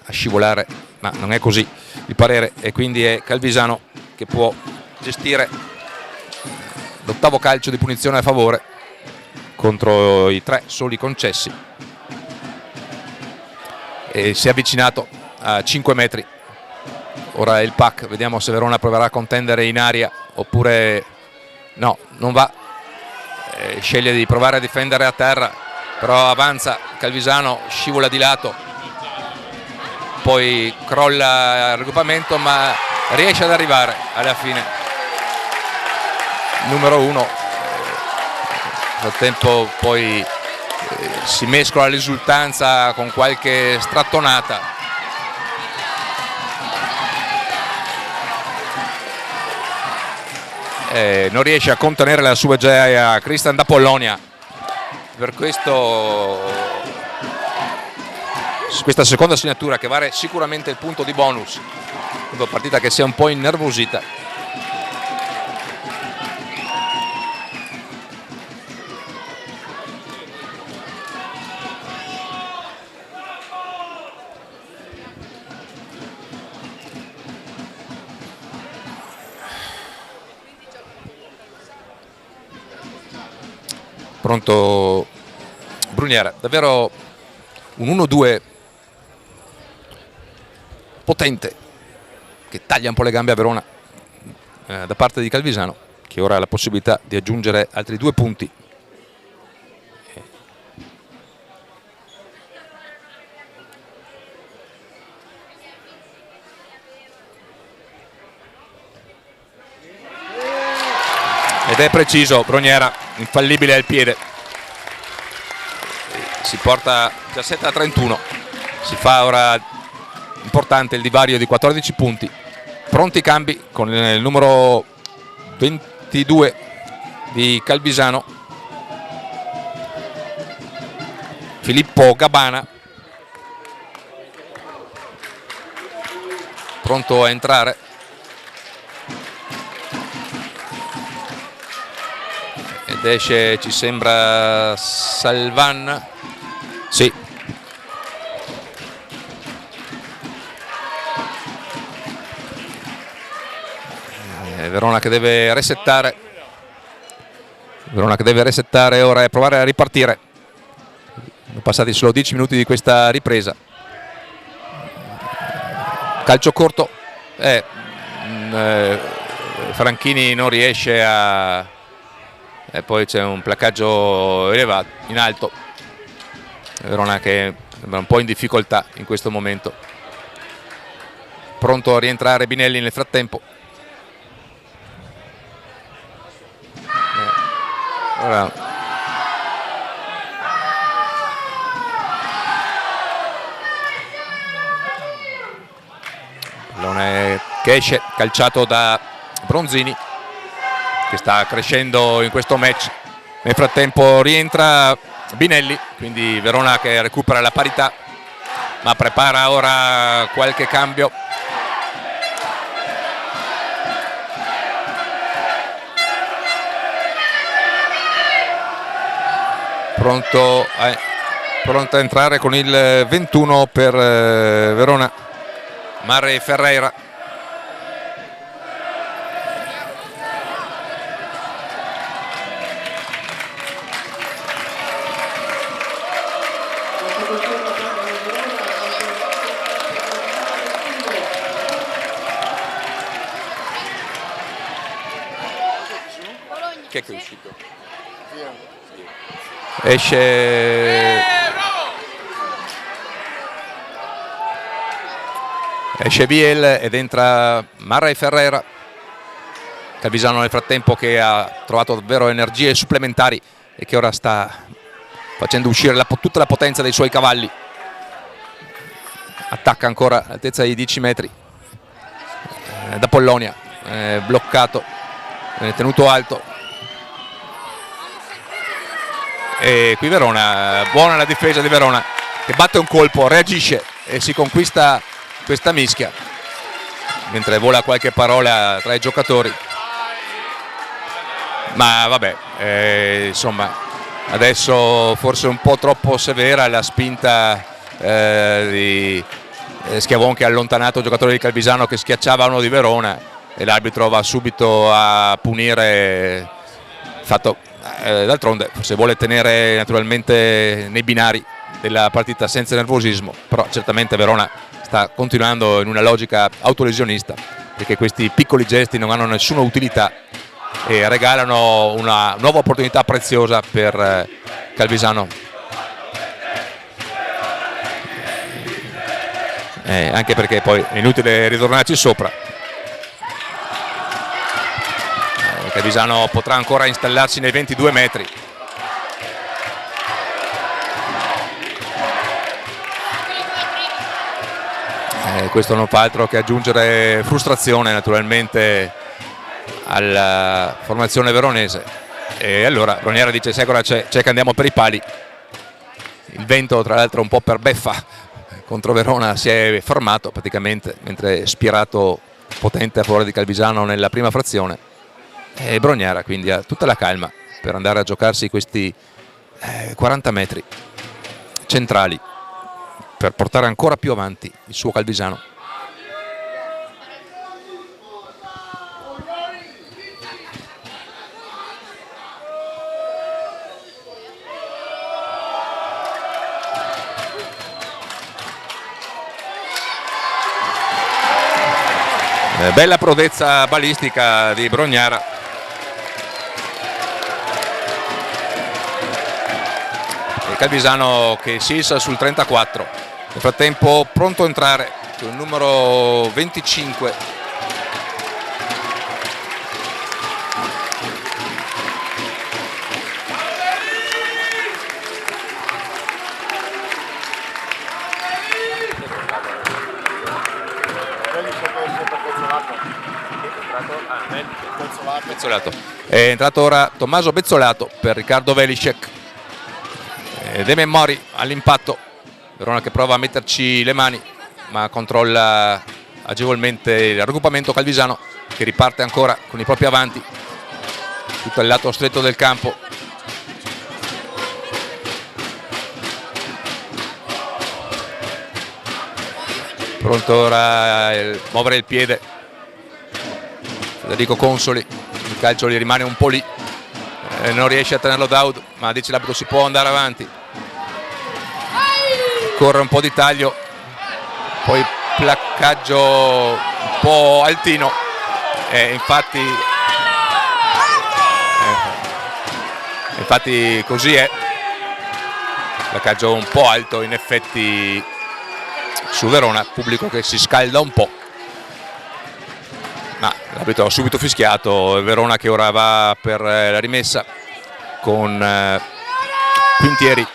scivolare, ma non è così il parere, e quindi è Calvisano che può gestire l'ottavo calcio di punizione a favore contro i 3 soli concessi, e si è avvicinato a 5 metri. Ora il pack, vediamo se Verona proverà a contendere in aria oppure no, non va, sceglie di provare a difendere a terra, però avanza Calvisano, scivola di lato, poi crolla il raggruppamento ma riesce ad arrivare alla fine. Numero 1, nel frattempo poi si mescola l'esultanza con qualche strattonata. Non riesce a contenere la sua gioia Cristian D'Apollonia, per questo questa seconda segnatura che vale sicuramente il punto di bonus, una partita che si è un po' innervosita. Pronto Bruniera, davvero un 1-2 potente che taglia un po' le gambe a Verona da parte di Calvisano, che ora ha la possibilità di aggiungere altri 2 punti. Ed è preciso Bruniera, infallibile al piede, si porta 17-31, si fa ora importante il divario di 14 punti. Pronti i cambi con il numero 22 di Calvisano, Filippo Gabbana, pronto a entrare. Ed esce, ci sembra, Salvan, sì. Verona che deve resettare Verona che deve resettare ora e provare a ripartire. Sono passati solo 10 minuti di questa ripresa. Calcio corto, Franchini non riesce a... e poi c'è un placcaggio elevato in alto. Verona che sembra un po' in difficoltà in questo momento. Pronto a rientrare Binelli nel frattempo. Ora pallone che esce, calciato da Bronzini, che sta crescendo in questo match. Nel frattempo rientra Binelli, quindi Verona che recupera la parità, ma prepara ora qualche cambio. Pronto a entrare con il 21 per Verona, Mare Ferreira. Chi è che è uscito? Esce Biel ed entra Mare Ferreira. Calvisano nel frattempo che ha trovato davvero energie supplementari e che ora sta facendo uscire tutta la potenza dei suoi cavalli. Attacca ancora all'altezza di 10 metri da Pollonia, bloccato, tenuto alto. E qui Verona, buona la difesa di Verona, che batte un colpo, reagisce e si conquista questa mischia, mentre vola qualche parola tra i giocatori. Ma vabbè, insomma, adesso forse un po' troppo severa la spinta di Schiavon, che ha allontanato il giocatore di Calvisano che schiacciava uno di Verona, e l'arbitro va subito a punire. Fatto, d'altronde, se vuole tenere naturalmente nei binari della partita senza nervosismo, però certamente Verona sta continuando in una logica autolesionista, perché questi piccoli gesti non hanno nessuna utilità e regalano una nuova opportunità preziosa per Calvisano. Anche perché poi è inutile ritornarci sopra. Calvisano potrà ancora installarsi nei 22 metri. Questo non fa altro che aggiungere frustrazione naturalmente alla formazione veronese. E allora Broniera dice: se ora c'è che andiamo per i pali. Il vento, tra l'altro un po' per beffa contro Verona, si è fermato praticamente, mentre è spirato potente a favore di Calvisano nella prima frazione. E Broniera quindi ha tutta la calma per andare a giocarsi questi 40 metri centrali per portare ancora più avanti il suo Calvisano. Bella prodezza balistica di Broniera. Calvisano che si issa sul 34. Nel frattempo pronto a entrare con il numero 25. Bezzolato. È entrato ora Tommaso Bezzolato per Riccardo Velicek. Demian Mori all'impatto. Verona che prova a metterci le mani, ma controlla agevolmente il raggruppamento calvisano, che riparte ancora con i propri avanti tutto il lato stretto del campo. Pronto ora a muovere il piede Federico Consoli. Il calcio gli rimane un po' lì, non riesce a tenerlo Daud, ma dice l'arbitro si può andare avanti. Corre un po' di taglio, poi placcaggio un po' altino, infatti così è, placcaggio un po' alto in effetti su Verona, pubblico che si scalda un po', ma l'arbitro ha subito fischiato. Verona che ora va per la rimessa con Quintieri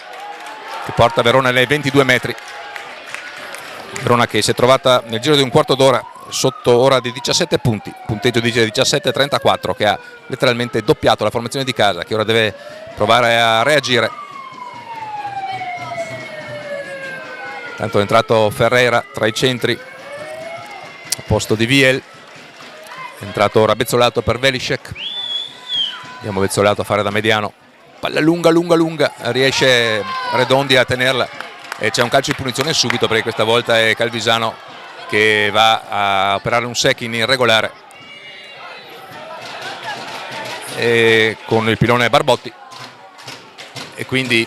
che porta Verona ai 22 metri. Verona che si è trovata nel giro di un quarto d'ora sotto ora di 17 punti, punteggio di 17-34, che ha letteralmente doppiato la formazione di casa, che ora deve provare a reagire. Tanto è entrato Ferreira tra i centri a posto di Viel, è entrato ora Bezzolato per Velisek. Vediamo Bezzolato a fare da mediano, palla lunga, riesce Redondi a tenerla e c'è un calcio di punizione subito, perché questa volta è Calvisano che va a operare un secching irregolare e con il pilone Barbotti, e quindi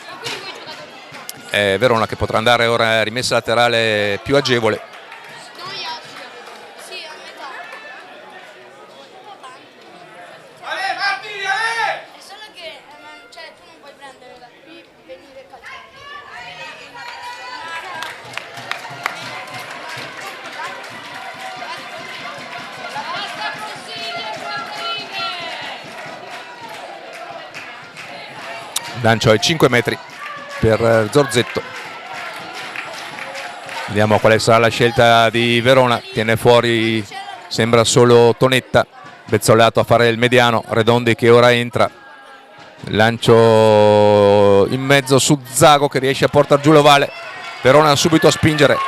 Verona che potrà andare ora a rimessa laterale più agevole. Lancio ai 5 metri per Zorzetto. Vediamo quale sarà la scelta di Verona. Tiene fuori, sembra solo Tonetta. Bezzolato a fare il mediano, Redondi che ora entra. Lancio in mezzo su Zago che riesce a portare giù l'ovale. Verona subito a spingere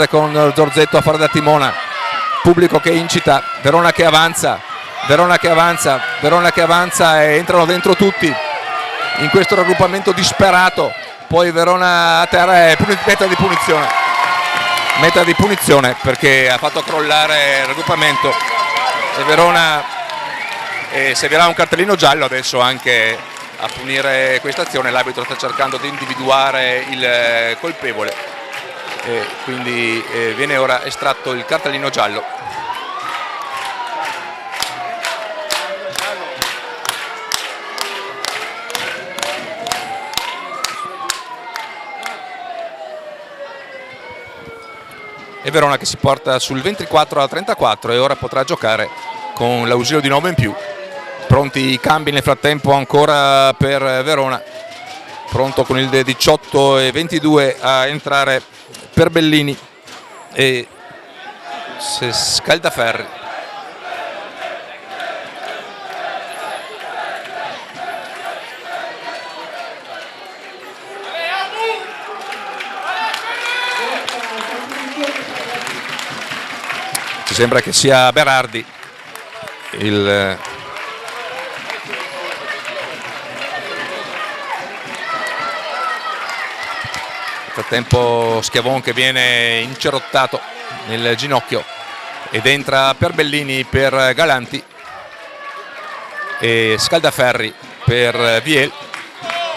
con Zorzetto a fare da timona. Pubblico che incita, Verona che avanza e entrano dentro tutti in questo raggruppamento disperato. Poi Verona a terra, meta di punizione perché ha fatto crollare il raggruppamento e Verona servirà un cartellino giallo adesso anche a punire questa azione. L'arbitro sta cercando di individuare il colpevole e quindi viene ora estratto il cartellino giallo. E Verona che si porta sul 24-34 e ora potrà giocare con l'ausilio di 9 in più. Pronti i cambi nel frattempo ancora per Verona, pronto con il 18-22 a entrare per Bellini e Scaldaferri. Sembra che sia Berardi nel frattempo Schiavon che viene incerottato nel ginocchio ed entra per Bellini per Galanti e Scaldaferri per Viel.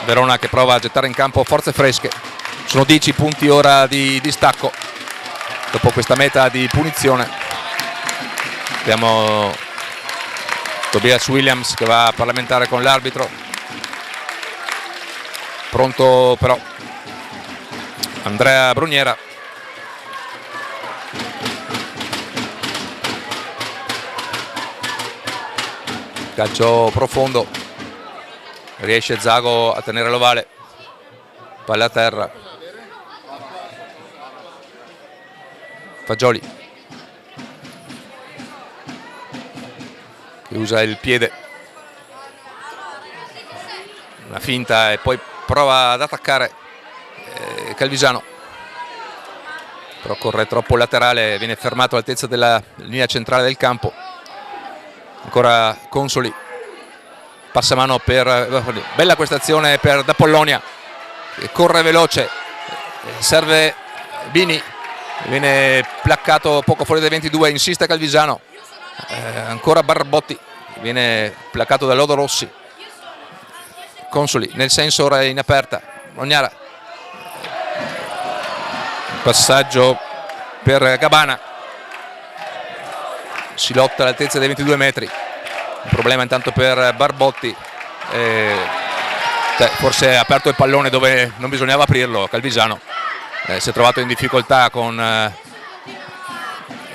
Verona che prova a gettare in campo forze fresche. Sono 10 punti ora di distacco dopo questa meta di punizione. Abbiamo Tobias Williams che va a parlamentare con l'arbitro. Pronto però Andrea Bruniera. Calcio profondo. Riesce Zago a tenere l'ovale. Palla a terra. Fagioli che usa il piede, una finta e poi prova ad attaccare Calvisano, però corre troppo laterale, viene fermato all'altezza della linea centrale del campo. Ancora Consoli, passamano per bella questa azione per Da Polonia, corre veloce, serve Bini, viene placcato poco fuori dai 22, insiste Calvisano. Ancora Barbotti, viene placato da Lodo Rossi. Consoli nel senso, ora in aperta Ognara, passaggio per Gabana, si lotta all'altezza dei 22 metri, un problema intanto per Barbotti, forse ha aperto il pallone dove non bisognava aprirlo. Calvisano si è trovato in difficoltà con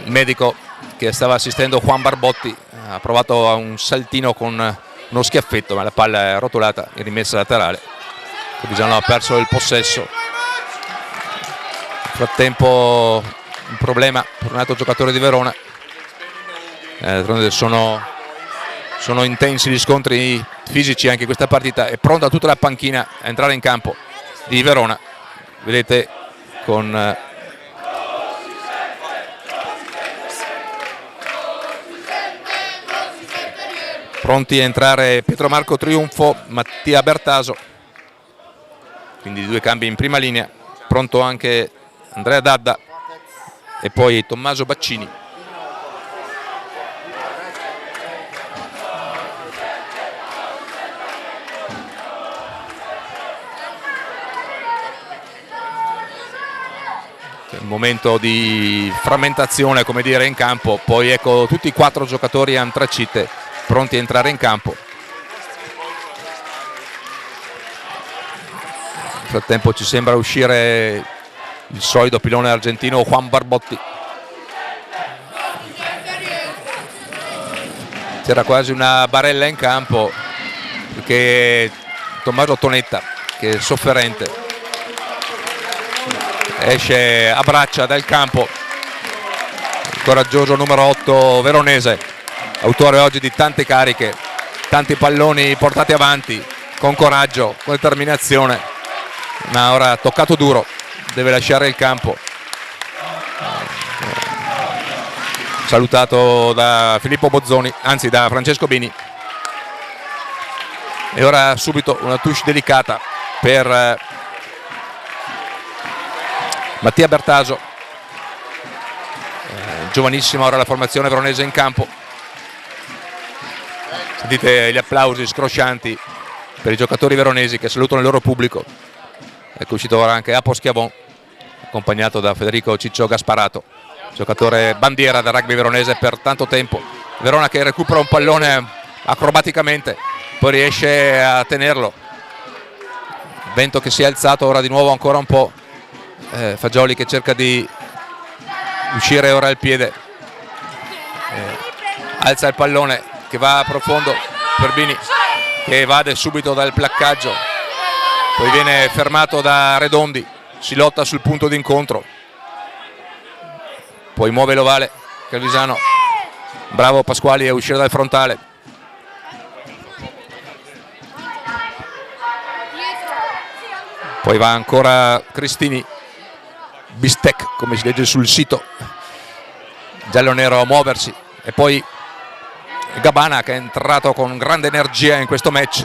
il medico che stava assistendo Juan Barbotti, ha provato a un saltino con uno schiaffetto, ma la palla è rotolata in rimessa laterale. Calvisano ha perso il possesso. Nel frattempo un problema per un altro giocatore di Verona. Sono intensi gli scontri fisici anche in questa partita. È pronta tutta la panchina a entrare in campo di Verona. Vedete con pronti a entrare Pietro Marco Triunfo, Mattia Bertaso, quindi due cambi in prima linea, pronto anche Andrea Dadda e poi Tommaso Baccini. Un momento di frammentazione, come dire, in campo. Poi ecco tutti i 4 giocatori antracite pronti a entrare in campo. Nel frattempo ci sembra uscire il solido pilone argentino Juan Barbotti. C'era quasi una barella in campo perché Tommaso Tonetta, che è sofferente, esce a braccia dal campo. Il coraggioso numero 8 veronese, autore oggi di tante cariche, tanti palloni portati avanti con coraggio, con determinazione, ma ora ha toccato duro, deve lasciare il campo. Salutato da Filippo Bozzoni, anzi da Francesco Bini. E ora subito una touche delicata per Mattia Bertaso, giovanissima ora la formazione veronese in campo. Sentite gli applausi scroscianti per i giocatori veronesi che salutano il loro pubblico. Ecco uscito ora anche Apo Schiavon, accompagnato da Federico Ciccio Gasparato, giocatore bandiera del rugby veronese per tanto tempo. Verona che recupera un pallone acrobaticamente, poi riesce a tenerlo. Vento che si è alzato ora di nuovo ancora un po'. Fagioli che cerca di uscire ora il piede, alza il pallone che va a profondo per Bini, che evade subito dal placcaggio, poi viene fermato da Redondi, si lotta sul punto d'incontro, poi muove l'ovale Calvisano, bravo Pasquali a uscire dal frontale, poi va ancora Cristini, Bistec come si legge sul sito, giallo-nero a muoversi, e poi Gabana che è entrato con grande energia in questo match,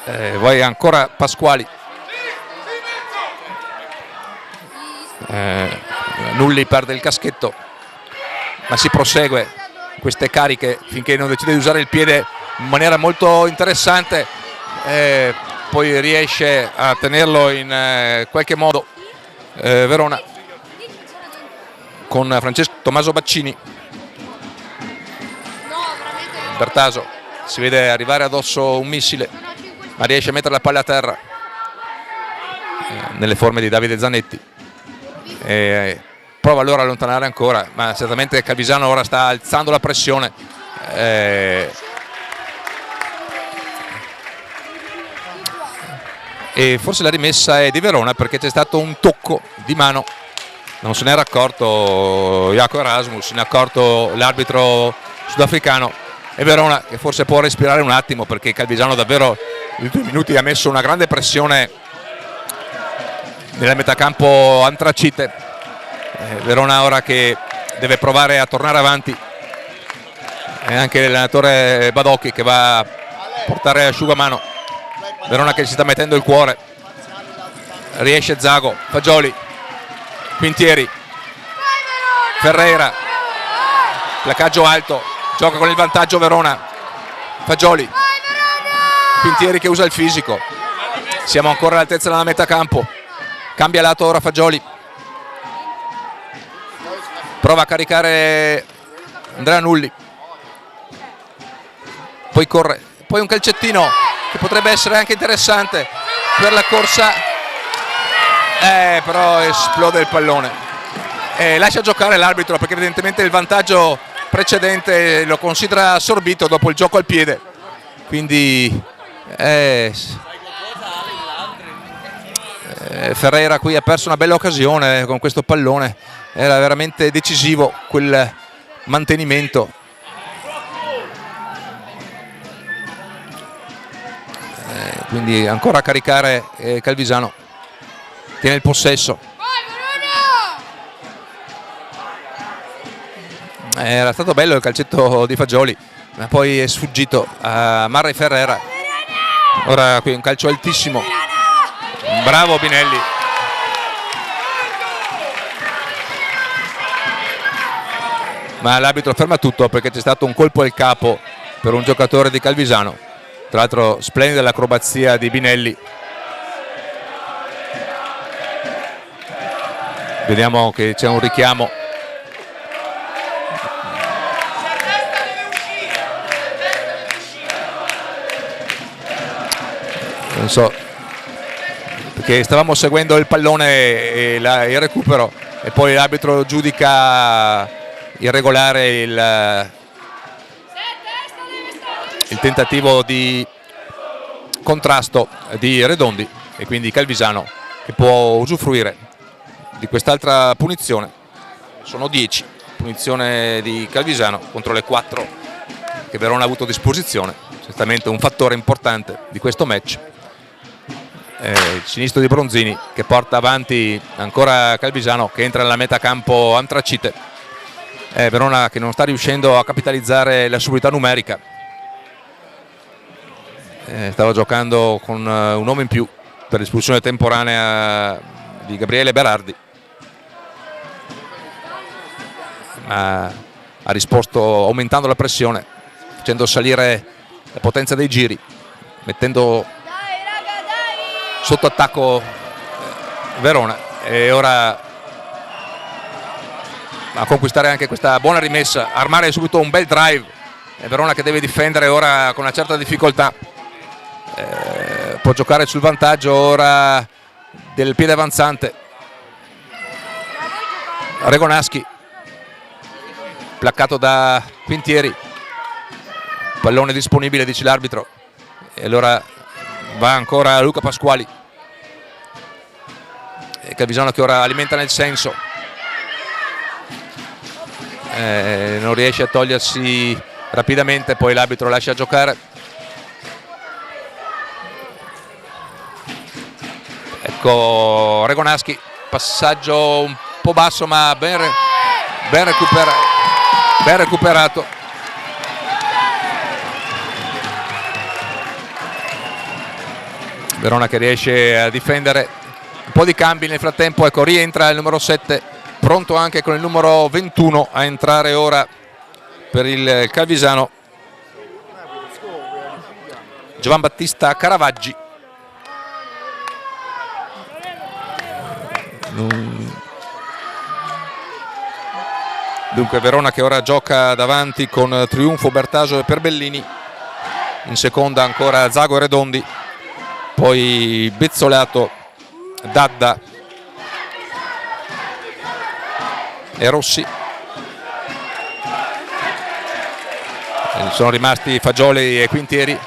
poi ancora Pasquali, Nulli perde il caschetto, ma si prosegue queste cariche finché non decide di usare il piede in maniera molto interessante, poi riesce a tenerlo in qualche modo Verona con Tommaso Baccini. Bertaso si vede arrivare addosso un missile, ma riesce a mettere la palla a terra nelle forme di Davide Zanetti, prova allora a allontanare ancora, ma certamente Calvisano ora sta alzando la pressione, e forse la rimessa è di Verona perché c'è stato un tocco di mano, non se ne era accorto Jaco Erasmus, se ne è accorto l'arbitro sudafricano, e Verona che forse può respirare un attimo perché Calvisano davvero in 2 minuti ha messo una grande pressione nella metacampo antracite. Verona ora che deve provare a tornare avanti, e anche l'allenatore Badocchi che va a portare asciugamano. Verona che si sta mettendo il cuore, riesce Zago, Fagioli, Quintieri, Ferreira, placcaggio alto, gioca con il vantaggio Verona, Fagioli, Quintieri che usa il fisico. Siamo ancora all'altezza della metà campo. Cambia lato ora Fagioli. Prova a caricare Andrea Nulli. Poi corre. Poi un calcettino che potrebbe essere anche interessante per la corsa. Però esplode il pallone. Lascia giocare l'arbitro perché evidentemente il vantaggio precedente lo considera assorbito dopo il gioco al piede. Quindi Ferreira qui ha perso una bella occasione con questo pallone, era veramente decisivo quel mantenimento. Quindi ancora a caricare Calvisano, tiene il possesso. Era stato bello il calcetto di Fagioli, ma poi è sfuggito a Marra Ferreira. Ora qui un calcio altissimo. Bravo Binelli. Ma l'arbitro ferma tutto perché c'è stato un colpo al capo per un giocatore di Calvisano. Tra l'altro splendida l'acrobazia di Binelli. Vediamo che c'è un richiamo. Non so, perché stavamo seguendo il pallone e il recupero e poi l'arbitro giudica irregolare il tentativo di contrasto di Redondi e quindi Calvisano che può usufruire di quest'altra punizione. Sono 10 punizione di Calvisano contro le 4 che Verona ha avuto a disposizione, certamente un fattore importante di questo match. Il sinistro di Bronzini che porta avanti ancora Calvisano che entra nella metà campo antracite. Verona che non sta riuscendo a capitalizzare la superiorità numerica. Stava giocando con un uomo in più per l'espulsione temporanea di Gabriele Berardi, ma ha risposto aumentando la pressione, facendo salire la potenza dei giri, mettendo sotto attacco Verona e ora a conquistare anche questa buona rimessa, armare subito un bel drive. Verona che deve difendere ora con una certa difficoltà, può giocare sul vantaggio ora del piede avanzante. Regonaschi placcato da Quintieri, pallone disponibile dice l'arbitro e allora va ancora Luca Pasquali. Calvisano che ora alimenta nel senso, non riesce a togliersi rapidamente, poi l'arbitro lascia giocare. Ecco Regonaschi, passaggio un po' basso ma ben recuperato. Verona che riesce a difendere. Un po' di cambi nel frattempo, ecco rientra il numero 7, pronto anche con il numero 21 a entrare ora per il Calvisano, Giovan Battista Caravaggi. Dunque Verona che ora gioca davanti con Triunfo, Bertasio e Perbellini, in seconda ancora Zago e Redondi, poi Bezzolato, Dadda e Rossi. Sono rimasti Fagioli e Quintieri,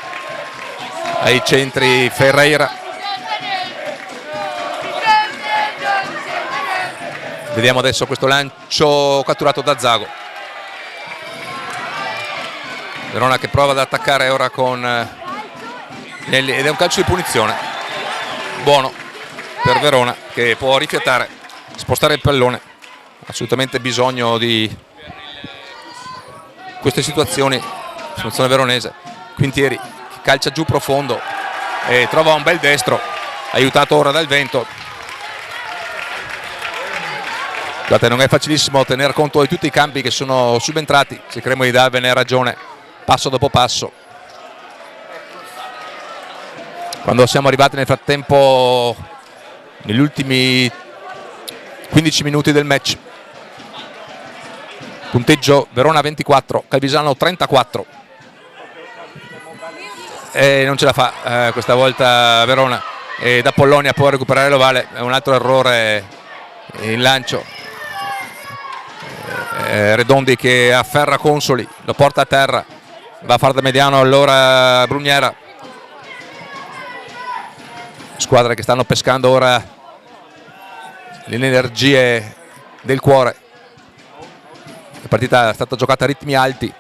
ai centri Ferreira. Vediamo adesso questo lancio catturato da Zago. Verona che prova ad attaccare ora con Nelli ed è un calcio di punizione buono per Verona che può rifiatare, spostare il pallone. Assolutamente bisogno di queste situazioni, situazione veronese. Quintieri calcia giù profondo e trova un bel destro, aiutato ora dal vento. Guardate, non è facilissimo tener conto di tutti i cambi che sono subentrati, cercheremo di darvene ragione passo dopo passo. quando siamo arrivati nel frattempo negli ultimi 15 minuti del match. Punteggio Verona 24, Calvisano 34. E non ce la fa questa volta Verona, e da Pollonia può recuperare l'ovale. È un altro errore in lancio. Redondi che afferra Consoli, lo porta a terra, va a far da mediano allora Bruniera. Squadre che stanno pescando ora le energie del cuore. La partita è stata giocata a ritmi alti.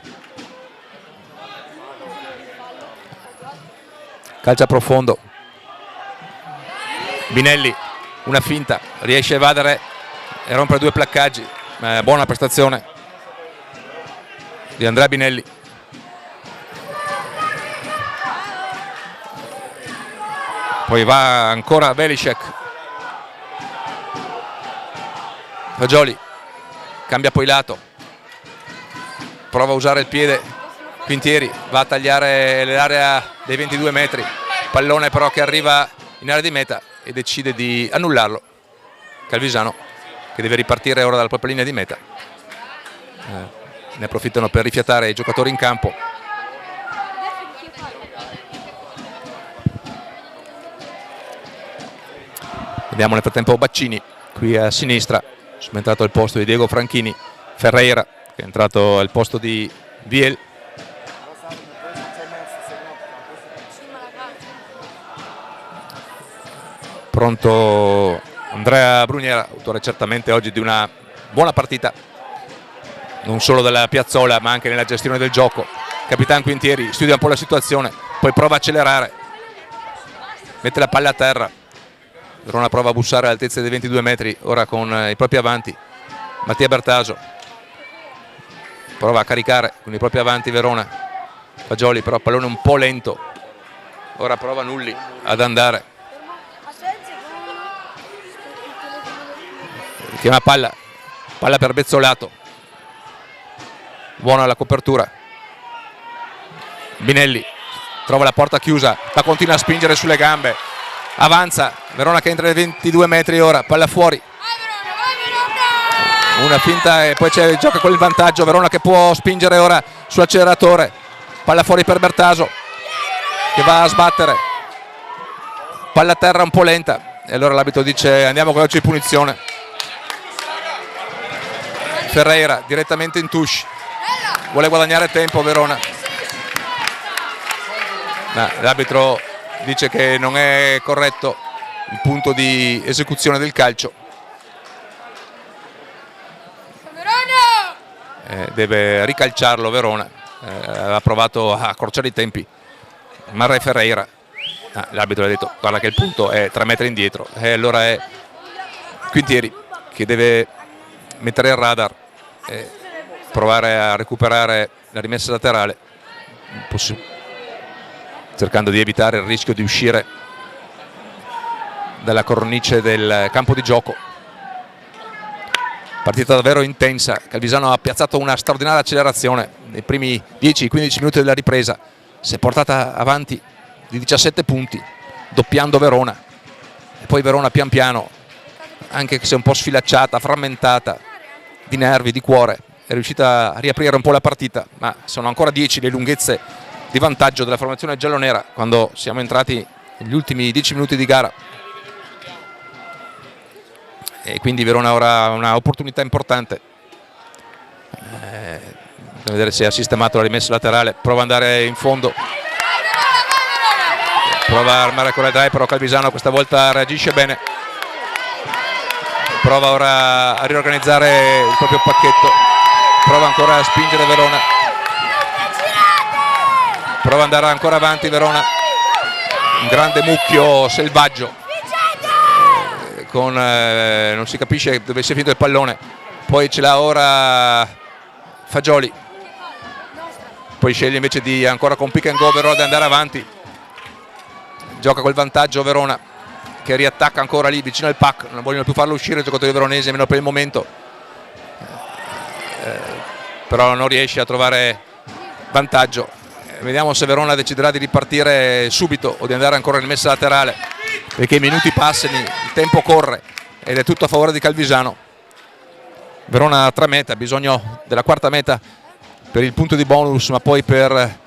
Calcia profondo. Binelli, una finta, riesce a evadere e rompere 2 placcaggi. Buona prestazione di Andrea Binelli. Poi va ancora Velicek. Fagioli cambia poi lato, prova a usare il piede. Quintieri va a tagliare l'area dei 22 metri, pallone però che arriva in area di meta e decide di annullarlo. Calvisano che deve ripartire ora dalla propria linea di meta. Ne approfittano per rifiatare i giocatori in campo. Vediamo nel frattempo Baccini qui a sinistra, subentrato al posto di Diego Franchini. Ferreira che è entrato al posto di Viel. Pronto Andrea Bruniera, autore certamente oggi di una buona partita, non solo della piazzola ma anche nella gestione del gioco. Capitano Quintieri studia un po' la situazione, poi prova a accelerare, mette la palla a terra. Verona prova a bussare all'altezza dei 22 metri, ora con i propri avanti. Mattia Bertaso prova a caricare con i propri avanti Verona. Fagioli però pallone un po' lento, ora prova Nulli ad andare. Chiama palla per Bezzolato, buona la copertura. Binelli trova la porta chiusa, ma continua a spingere sulle gambe, avanza. Verona che entra nei 22 metri ora, palla fuori, una finta e poi gioca con il vantaggio. Verona che può spingere ora sull'acceleratore, palla fuori per Bertaso che va a sbattere, palla a terra un po' lenta e allora l'arbitro dice andiamo con la calcio di punizione. Ferreira direttamente in touche, vuole guadagnare tempo Verona, ma l'arbitro dice che non è corretto il punto di esecuzione del calcio. Deve ricalciarlo Verona, ha provato a accorciare i tempi Marra e Ferreira, l'arbitro ha detto guarda che il punto è 3 metri indietro, e allora è Quintieri che deve mettere il radar e provare a recuperare la rimessa laterale, cercando di evitare il rischio di uscire dalla cornice del campo di gioco. Partita davvero intensa, Calvisano ha piazzato una straordinaria accelerazione nei primi 10-15 minuti della ripresa, si è portata avanti di 17 punti, doppiando Verona, e poi Verona pian piano, anche se un po' sfilacciata, frammentata di nervi, di cuore, è riuscita a riaprire un po' la partita, ma sono ancora 10 le lunghezze di vantaggio della formazione giallonera quando siamo entrati negli ultimi 10 minuti di gara. E quindi Verona ora ha una opportunità importante. Bisogna vedere se ha sistemato la rimessa laterale, prova ad andare in fondo, prova a armare con la drive, però Calvisano questa volta reagisce bene, prova ora a riorganizzare il proprio pacchetto, prova ancora a spingere Verona, prova ad andare ancora avanti Verona, un grande mucchio selvaggio con non si capisce dove sia finito il pallone, poi ce l'ha ora Fagioli, poi sceglie invece di ancora con pick and go Verona di andare avanti, gioca col vantaggio Verona che riattacca ancora lì vicino al pack, non vogliono più farlo uscire i giocatori veronesi, almeno per il momento, però non riesce a trovare vantaggio. Vediamo se Verona deciderà di ripartire subito o di andare ancora in messa laterale, perché i minuti passano, il tempo corre ed è tutto a favore di Calvisano. Verona a 3 mete, ha bisogno della quarta meta per il punto di bonus, ma poi per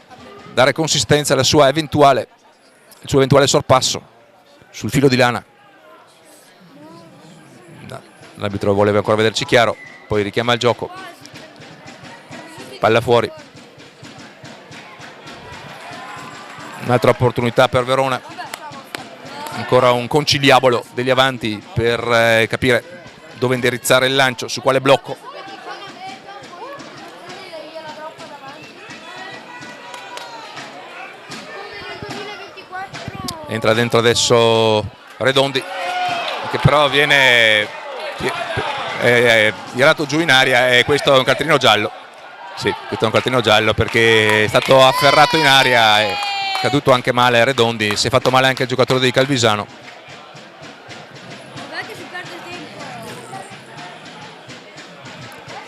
dare consistenza al suo eventuale sorpasso sul filo di lana. L'arbitro voleva ancora vederci chiaro, poi richiama il gioco, palla fuori. Un'altra opportunità per Verona, ancora un conciliabolo degli avanti per capire dove indirizzare il lancio, su quale blocco. Entra dentro adesso Redondi, che però viene tirato giù in aria, e questo è un cartellino giallo. Sì, questo è un cartellino giallo perché è stato afferrato in aria, è caduto anche male Redondi, si è fatto male anche il giocatore di Calvisano.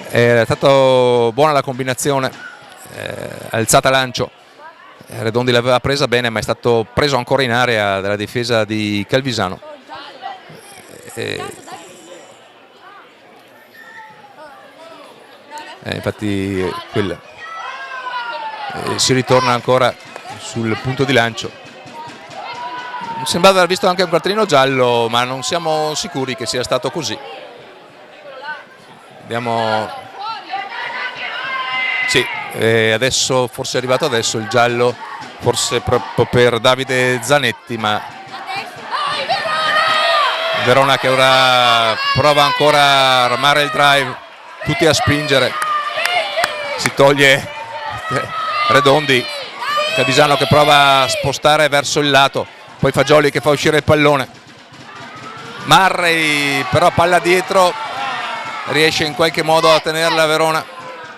È stata buona la combinazione, alzata lancio, Redondi l'aveva presa bene, ma è stato preso ancora in area dalla difesa di Calvisano. Infatti si ritorna ancora sul punto di lancio. Mi sembrava aver visto anche un cartellino giallo, ma non siamo sicuri che sia stato così. Vediamo. Sì, adesso forse è arrivato adesso il giallo, forse proprio per Davide Zanetti, ma Verona che ora prova ancora a armare il drive, tutti a spingere, si toglie Redondi, Calvisano che prova a spostare verso il lato, poi Fagioli che fa uscire il pallone, Marri però palla dietro, riesce in qualche modo a tenerla Verona,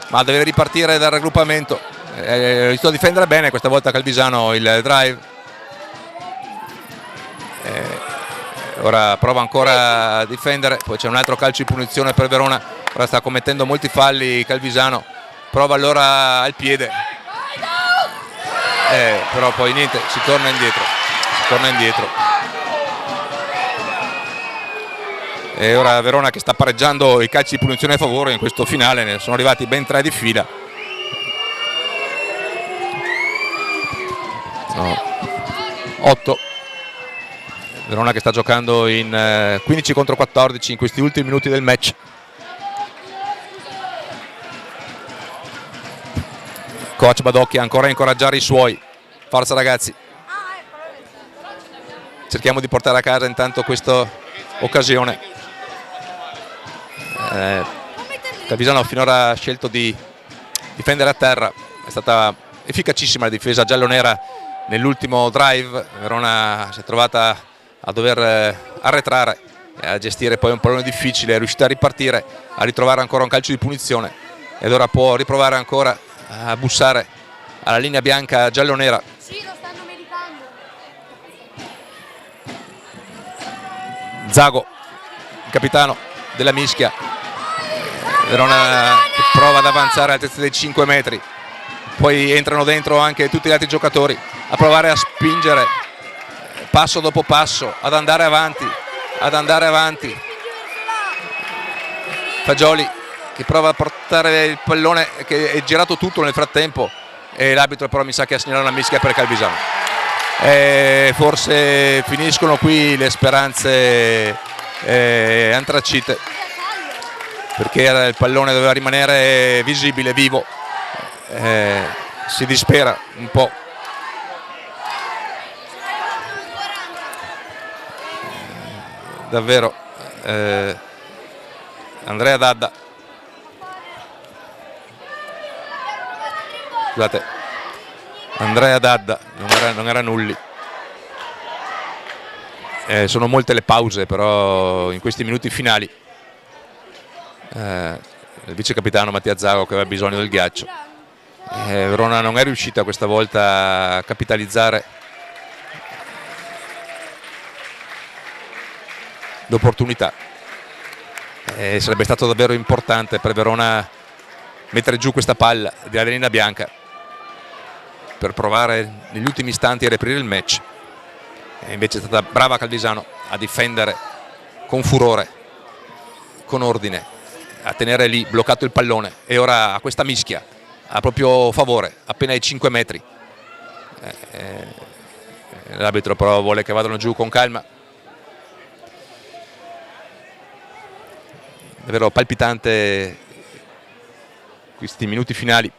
ma deve ripartire dal raggruppamento. Riesce a difendere bene questa volta Calvisano il drive. Ora prova ancora a difendere, poi c'è un altro calcio di punizione per Verona, ora sta commettendo molti falli Calvisano, prova allora al piede, però poi niente, si torna indietro. E ora Verona che sta pareggiando i calci di punizione a favore in questo finale, ne sono arrivati ben 3 di fila. 8. Verona che sta giocando in 15 contro 14 in questi ultimi minuti del match. Coach Badocchi ancora a incoraggiare i suoi. Forza ragazzi. Cerchiamo di portare a casa intanto questa occasione. Calvisano finora ha scelto di difendere a terra, è stata efficacissima la difesa giallonera nell'ultimo drive. Verona si è trovata a dover arretrare e a gestire poi un pallone difficile, è riuscita a ripartire, a ritrovare ancora un calcio di punizione ed ora può riprovare ancora a bussare alla linea bianca giallonera. Sì, lo stanno meritando. Zago, il capitano della mischia. Verona che prova ad avanzare all'altezza dei 5 metri, poi entrano dentro anche tutti gli altri giocatori a provare a spingere passo dopo passo, ad andare avanti. Fagioli che prova a portare il pallone, che è girato tutto nel frattempo, e l'arbitro però mi sa che ha segnalato una mischia per Calvisano. Forse finiscono qui le speranze antracite, perché il pallone doveva rimanere visibile, vivo. Si dispera un po'. Davvero. Andrea Dadda. Scusate, Andrea Dadda, non era Nulli. Sono molte le pause però in questi minuti finali. Il vice capitano Mattia Zago che aveva bisogno del ghiaccio. Verona non è riuscita questa volta a capitalizzare l'opportunità. Sarebbe stato davvero importante per Verona mettere giù questa palla della linea bianca. per provare negli ultimi istanti a riaprire il match, e invece è stata brava Calvisano a difendere con furore, con ordine, a tenere lì bloccato il pallone, e ora a questa mischia a proprio favore, appena ai 5 metri. L'arbitro però vuole che vadano giù con calma. Davvero palpitante questi minuti finali,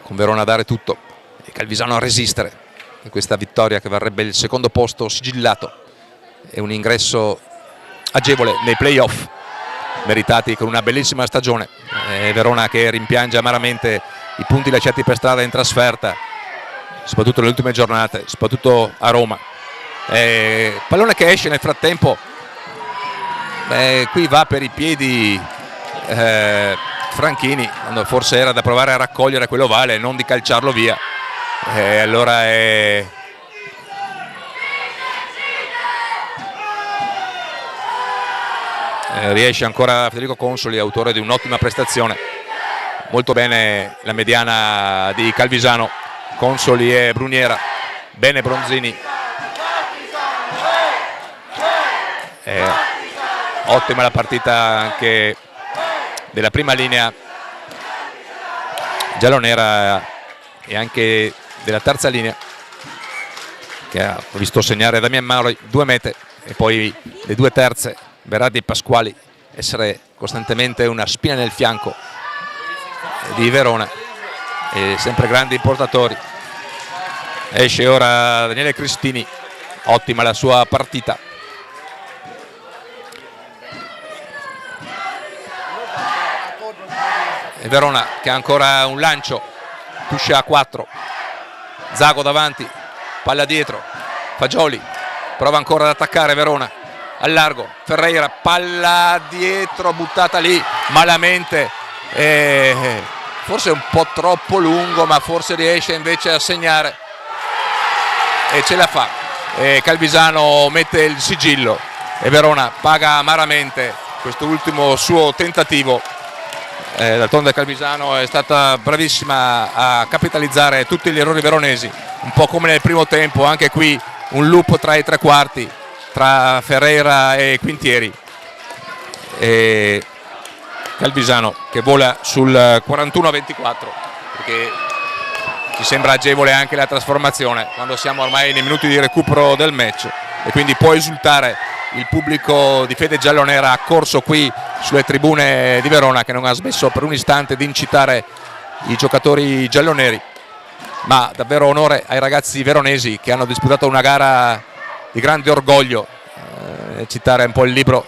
con Verona a dare tutto e Calvisano a resistere in questa vittoria che varrebbe il secondo posto sigillato e un ingresso agevole nei playoff meritati con una bellissima stagione. Verona che rimpiange amaramente i punti lasciati per strada in trasferta, soprattutto nelle ultime giornate, soprattutto a Roma. Pallone che esce nel frattempo, qui va per i piedi Franchini, quando forse era da provare a raccogliere quell'ovale e non di calciarlo via. Allora riesce ancora Federico Consoli, autore di un'ottima prestazione. Molto bene la mediana di Calvisano, Consoli e Bruniera, bene Bronzini, ottima la partita anche della prima linea giallonera e anche della terza linea, che ha visto segnare Damian Mauri 2 mete, e poi le 2 terze, Berardi e Pasquali, essere costantemente una spina nel fianco di Verona, e sempre grandi portatori. Esce ora Daniele Cristini, ottima la sua partita. E Verona che ha ancora un lancio, pusha a 4, Zago davanti, palla dietro, Fagioli prova ancora ad attaccare Verona, al largo, Ferreira, palla dietro, buttata lì malamente, forse un po' troppo lungo, ma forse riesce invece a segnare e ce la fa. Calvisano mette il sigillo e Verona paga amaramente questo ultimo suo tentativo. D'altronde Calvisano è stata bravissima a capitalizzare tutti gli errori veronesi, un po' come nel primo tempo, anche qui un loop tra i tre quarti tra Ferreira e Quintieri, e Calvisano che vola sul 41-24, perché ci sembra agevole anche la trasformazione quando siamo ormai nei minuti di recupero del match, e quindi può esultare il pubblico di fede giallonera accorso qui sulle tribune di Verona, che non ha smesso per un istante di incitare i giocatori gialloneri. Ma davvero onore ai ragazzi veronesi che hanno disputato una gara di grande orgoglio. Citare un po' il libro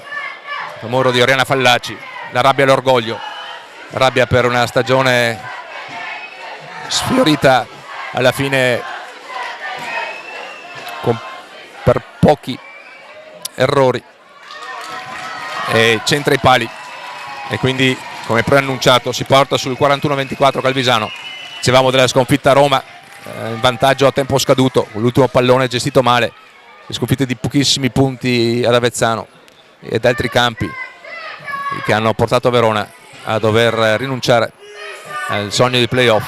famoso di Oriana Fallaci, La rabbia e l'orgoglio, rabbia per una stagione sfiorita alla fine per pochi errori, e centra i pali, e quindi come preannunciato si porta sul 41-24 Calvisano. Dicevamo della sconfitta a Roma, in vantaggio a tempo scaduto, con l'ultimo pallone gestito male, le sconfitte di pochissimi punti ad Avezzano ed altri campi che hanno portato Verona a dover rinunciare al sogno di playoff,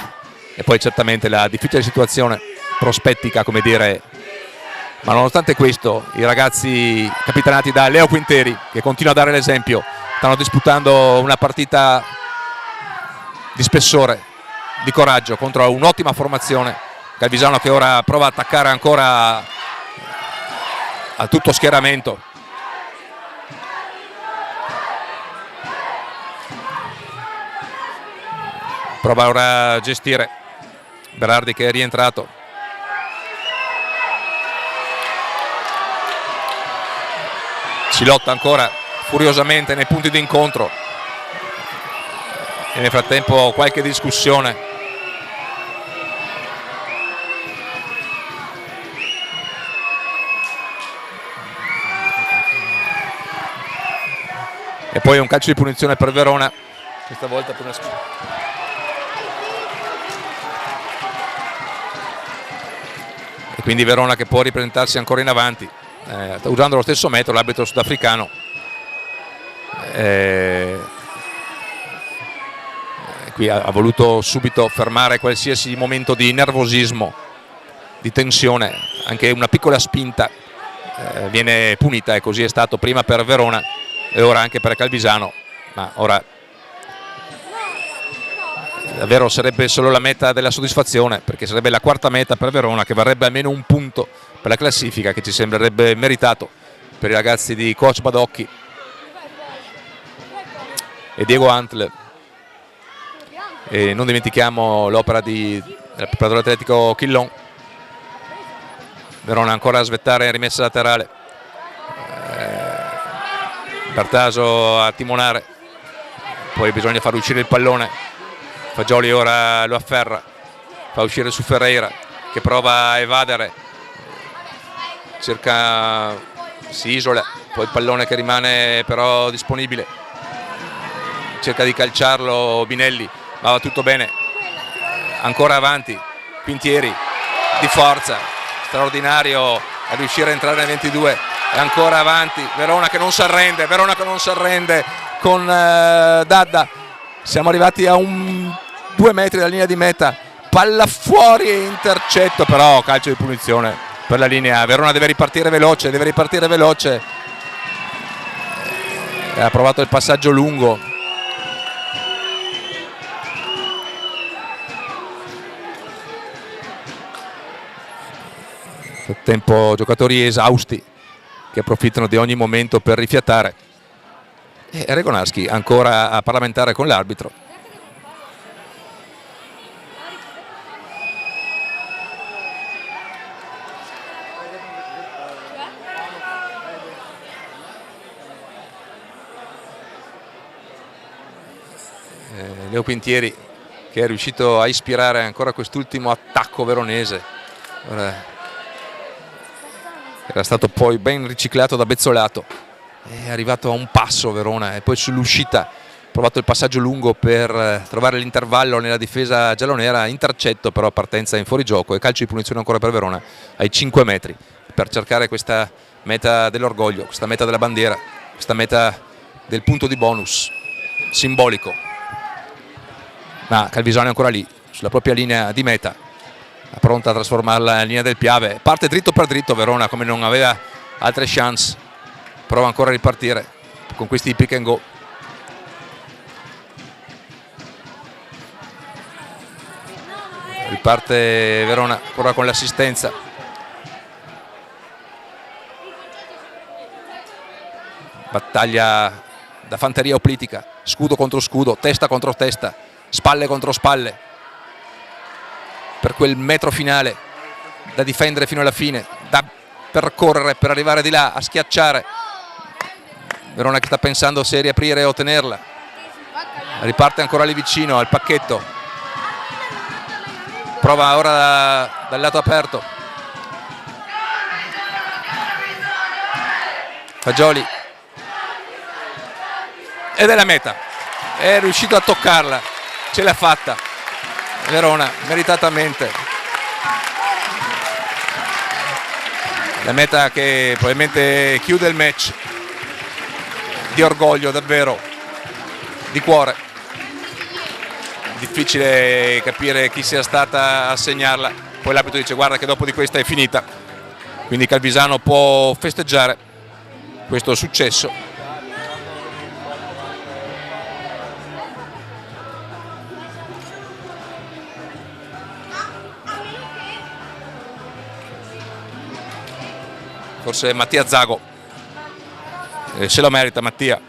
e poi certamente la difficile situazione prospettica, come dire. Ma nonostante questo i ragazzi capitanati da Leo Quinteri, che continua a dare l'esempio, stanno disputando una partita di spessore, di coraggio, contro un'ottima formazione. Calvisano che ora prova a attaccare ancora a tutto schieramento. Prova ora a gestire Berardi, che è rientrato. Si lotta ancora furiosamente nei punti di incontro, e nel frattempo qualche discussione. E poi un calcio di punizione per Verona, questa volta per una e quindi Verona che può ripresentarsi ancora in avanti, usando lo stesso metro l'arbitro sudafricano, qui ha voluto subito fermare qualsiasi momento di nervosismo, di tensione, anche una piccola spinta viene punita, e così è stato prima per Verona e ora anche per Calvisano, ma ora davvero sarebbe solo la meta della soddisfazione, perché sarebbe la quarta meta per Verona, che varrebbe almeno un punto per la classifica, che ci sembrerebbe meritato per i ragazzi di coach Badocchi e Diego Antl. E non dimentichiamo l'opera del preparatore atletico Chillon. Verona ancora a svettare in rimessa laterale, Bertaso a timonare, poi bisogna far uscire il pallone. Fagioli ora lo afferra, fa uscire su Ferreira che prova a evadere, si isola, poi il pallone che rimane però disponibile, cerca di calciarlo Binelli, ma va tutto bene, ancora avanti Quintieri, di forza, straordinario a riuscire a entrare nel 22, e ancora avanti Verona che non si arrende, con Dadda. Siamo arrivati a 2 metri dalla linea di meta, palla fuori e intercetto, però calcio di punizione per la linea. Verona deve ripartire veloce, ha provato il passaggio lungo, nel tempo giocatori esausti che approfittano di ogni momento per rifiatare, e Regonaschi ancora a parlamentare con l'arbitro. Leo Pintieri che è riuscito a ispirare ancora quest'ultimo attacco veronese, era stato poi ben riciclato da Bezzolato, è arrivato a un passo Verona, e poi sull'uscita ha provato il passaggio lungo per trovare l'intervallo nella difesa giallonera, intercetto, però partenza in fuorigioco, e calcio di punizione ancora per Verona ai 5 metri per cercare questa meta dell'orgoglio, questa meta della bandiera, questa meta del punto di bonus simbolico. Ma Calvisano è ancora lì, sulla propria linea di meta, pronta a trasformarla in linea del Piave. Parte dritto per dritto Verona, come non aveva altre chance, prova ancora a ripartire con questi pick and go. Riparte Verona ancora con l'assistenza, battaglia da fanteria oplitica, scudo contro scudo, testa contro testa, spalle contro spalle, per quel metro finale da difendere fino alla fine, da percorrere per arrivare di là a schiacciare. Verona che sta pensando se riaprire o tenerla, riparte ancora lì vicino al pacchetto, prova ora dal lato aperto, Fagioli, ed è la meta, è riuscito a toccarla, ce l'ha fatta Verona meritatamente, la meta che probabilmente chiude il match, di orgoglio davvero, di cuore. Difficile capire chi sia stata a segnarla, poi l'arbitro dice guarda che dopo di questa è finita, quindi Calvisano può festeggiare questo successo. Forse Mattia Zago, se lo merita Mattia,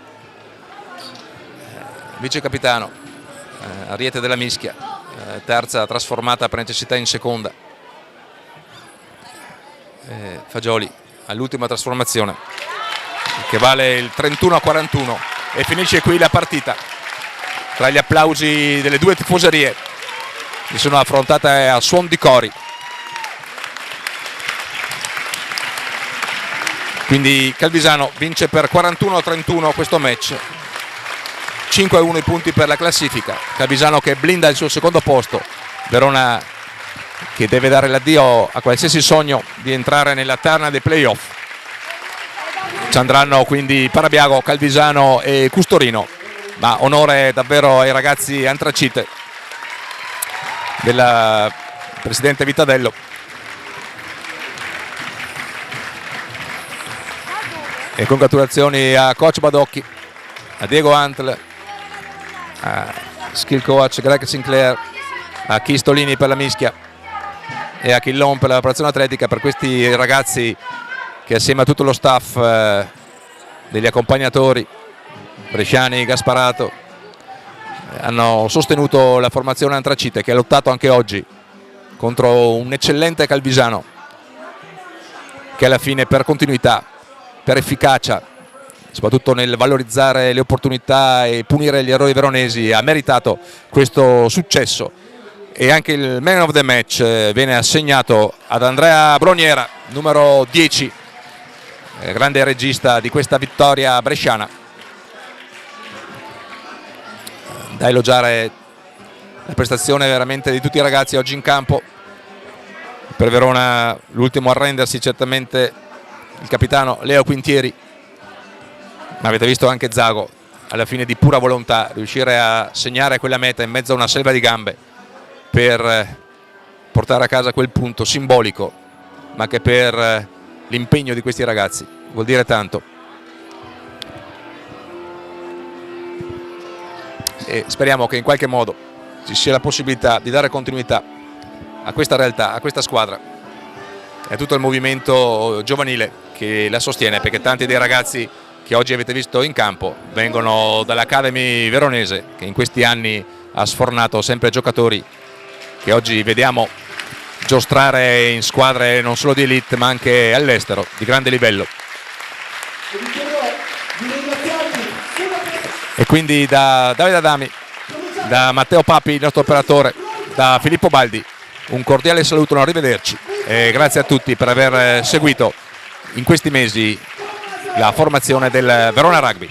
vice capitano, Ariete della Mischia, terza trasformata per necessità in seconda. Fagioli all'ultima trasformazione che vale il 31-41 e finisce qui la partita tra gli applausi delle due tifoserie che sono affrontate a suon di cori. Quindi Calvisano vince per 41-31 questo match, 5-1 i punti per la classifica. Calvisano che blinda il suo secondo posto, Verona che deve dare l'addio a qualsiasi sogno di entrare nella terna dei playoff. Ci andranno quindi Parabiago, Calvisano e Custorino, ma onore davvero ai ragazzi antracite del presidente Vitadello. E congratulazioni a coach Badocchi, a Diego Antl, a skill coach Greg Sinclair, a Chistolini per la mischia e a Chillon per la preparazione atletica, per questi ragazzi che assieme a tutto lo staff degli accompagnatori Bresciani, Gasparato, hanno sostenuto la formazione antracite, che ha lottato anche oggi contro un eccellente Calvisano, che alla fine per continuità, per efficacia, soprattutto nel valorizzare le opportunità e punire gli errori veronesi, ha meritato questo successo. E anche il man of the match viene assegnato ad Andrea Broniera, numero 10, grande regista di questa vittoria bresciana. Da elogiare la prestazione veramente di tutti i ragazzi oggi in campo. Per Verona l'ultimo a arrendersi certamente il capitano Leo Quintieri, ma avete visto anche Zago, alla fine di pura volontà, riuscire a segnare quella meta in mezzo a una selva di gambe per portare a casa quel punto simbolico, ma che per l'impegno di questi ragazzi vuol dire tanto. E speriamo che in qualche modo ci sia la possibilità di dare continuità a questa realtà, a questa squadra e a tutto il movimento giovanile che la sostiene, perché tanti dei ragazzi che oggi avete visto in campo vengono dall'Academy veronese, che in questi anni ha sfornato sempre giocatori che oggi vediamo giostrare in squadre non solo di elite ma anche all'estero di grande livello. E quindi da Davide Adami, da Matteo Papi, il nostro operatore, da Filippo Baldi, un cordiale saluto, un arrivederci e grazie a tutti per aver seguito in questi mesi la formazione del Verona Rugby.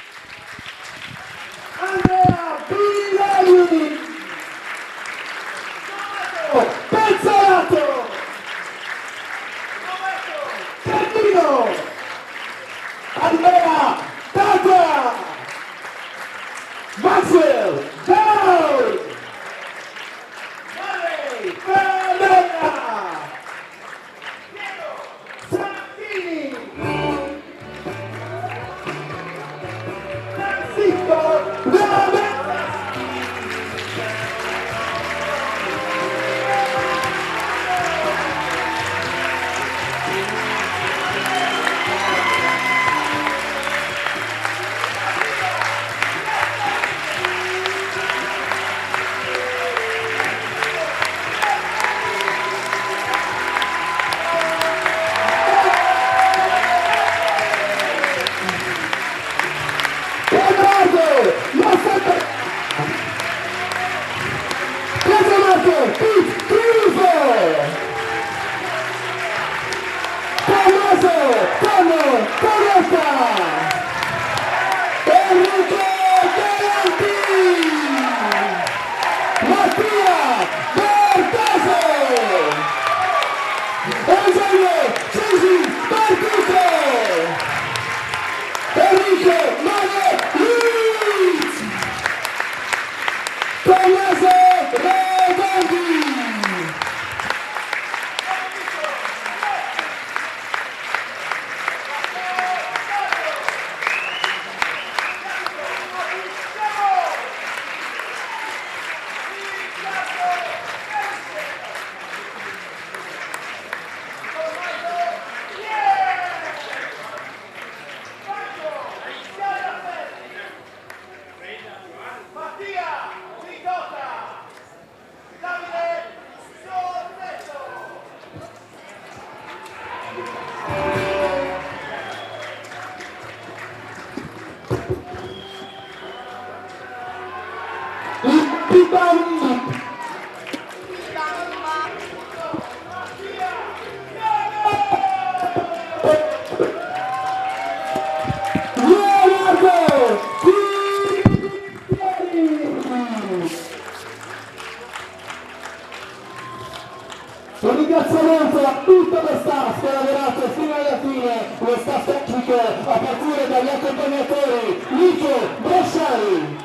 Un ringraziamento a tutto lo staff che ha lavorato fino alla fine, lo staff tecnico a partire dagli accompagnatori Licio Bresciani,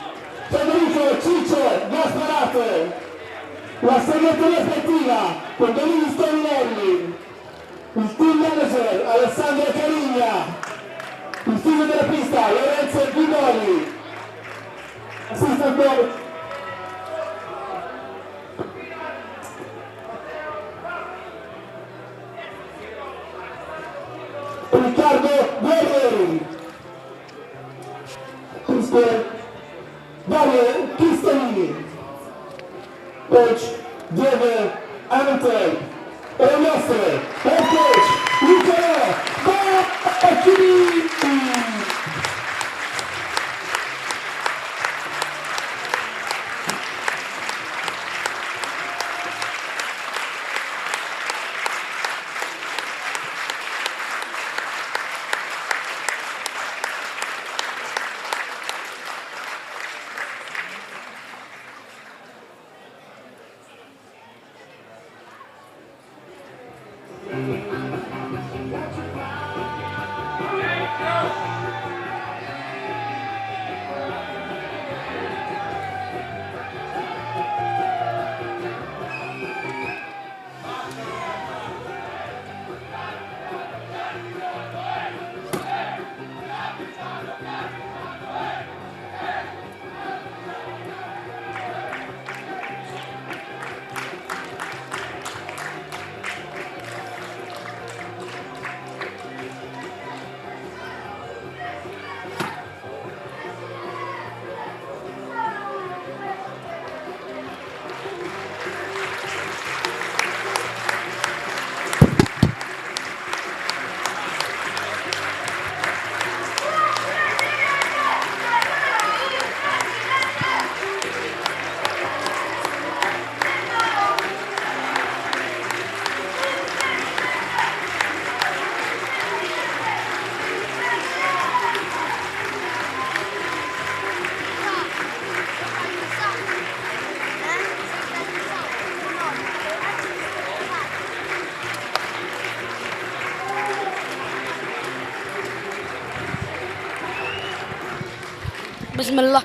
Federico Ciccio Gasparate, la segreteria sportiva con Domini Storinelli, il team manager Alessandro Carigna, il fisioterapista Lorenzo Guidoli, assistant coach Riccardo Guerrieri, Dario Cristalini, coach Diego Anatol e il nostro head coach Nicolò Bacchini. بسم الله.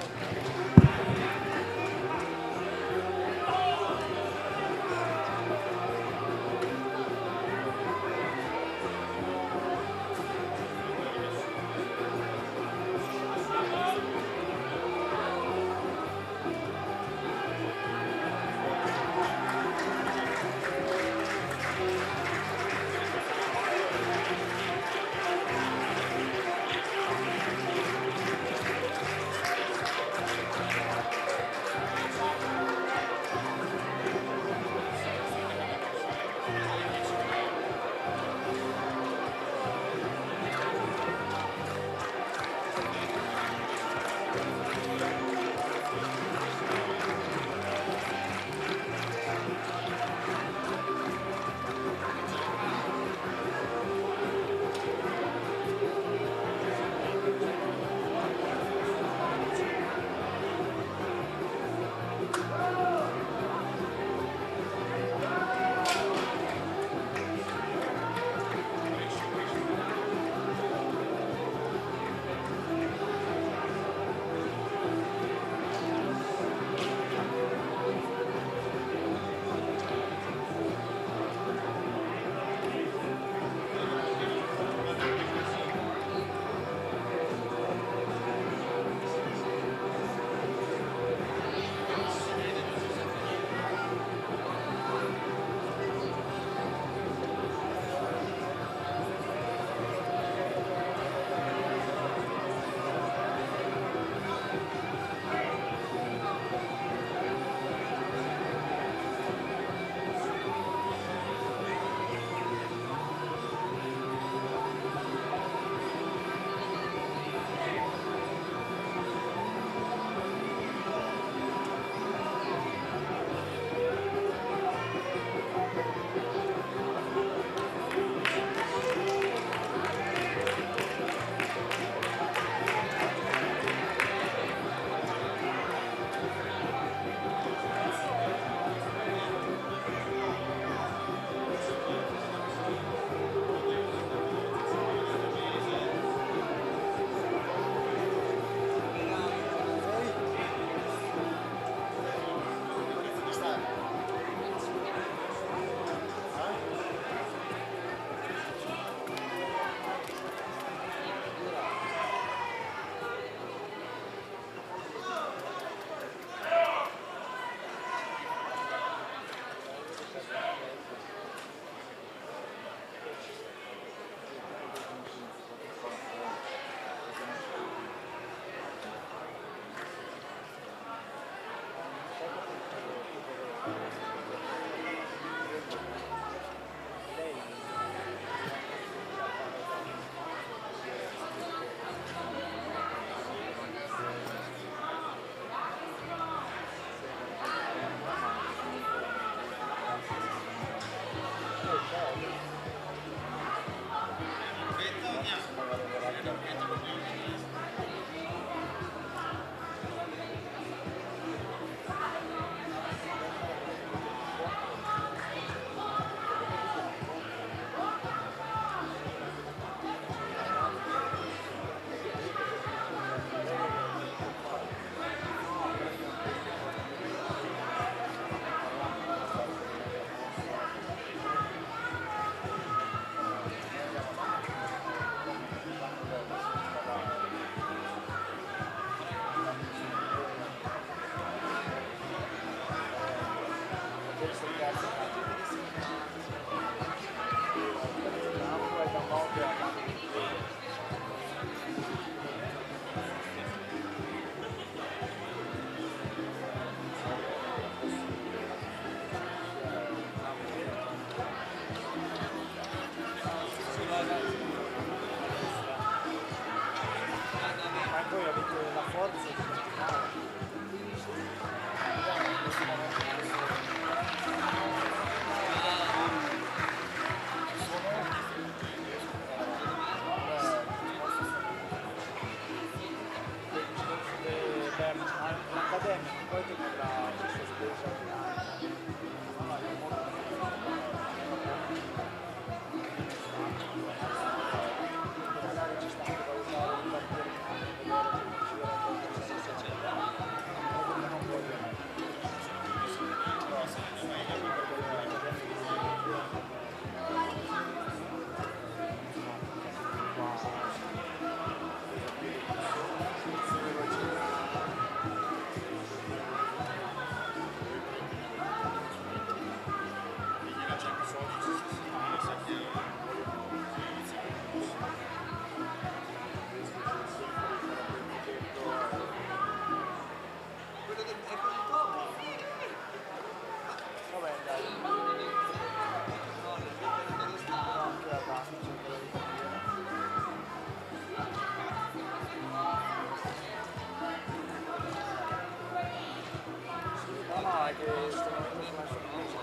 No, è che sto venendo sulla sorpresa.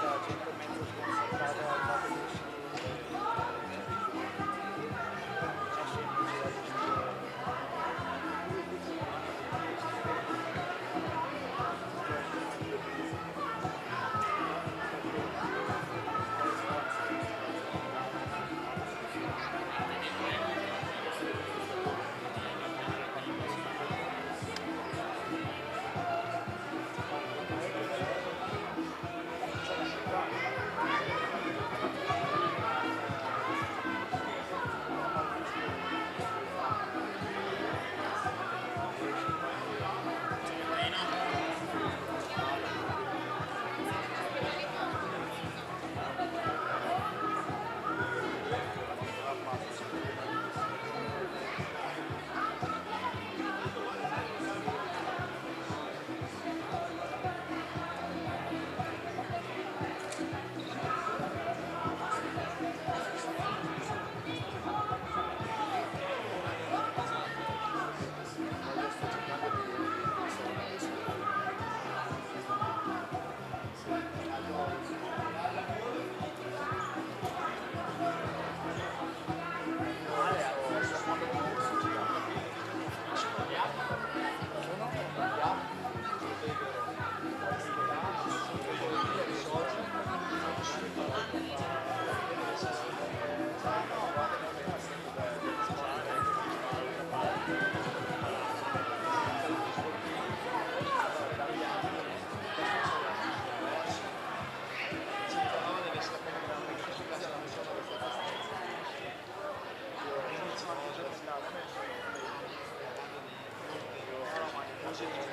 La gente mezzo sconcertata dal fatto che si è semplice da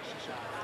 gestire.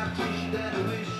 Stammtisch, der Wisch.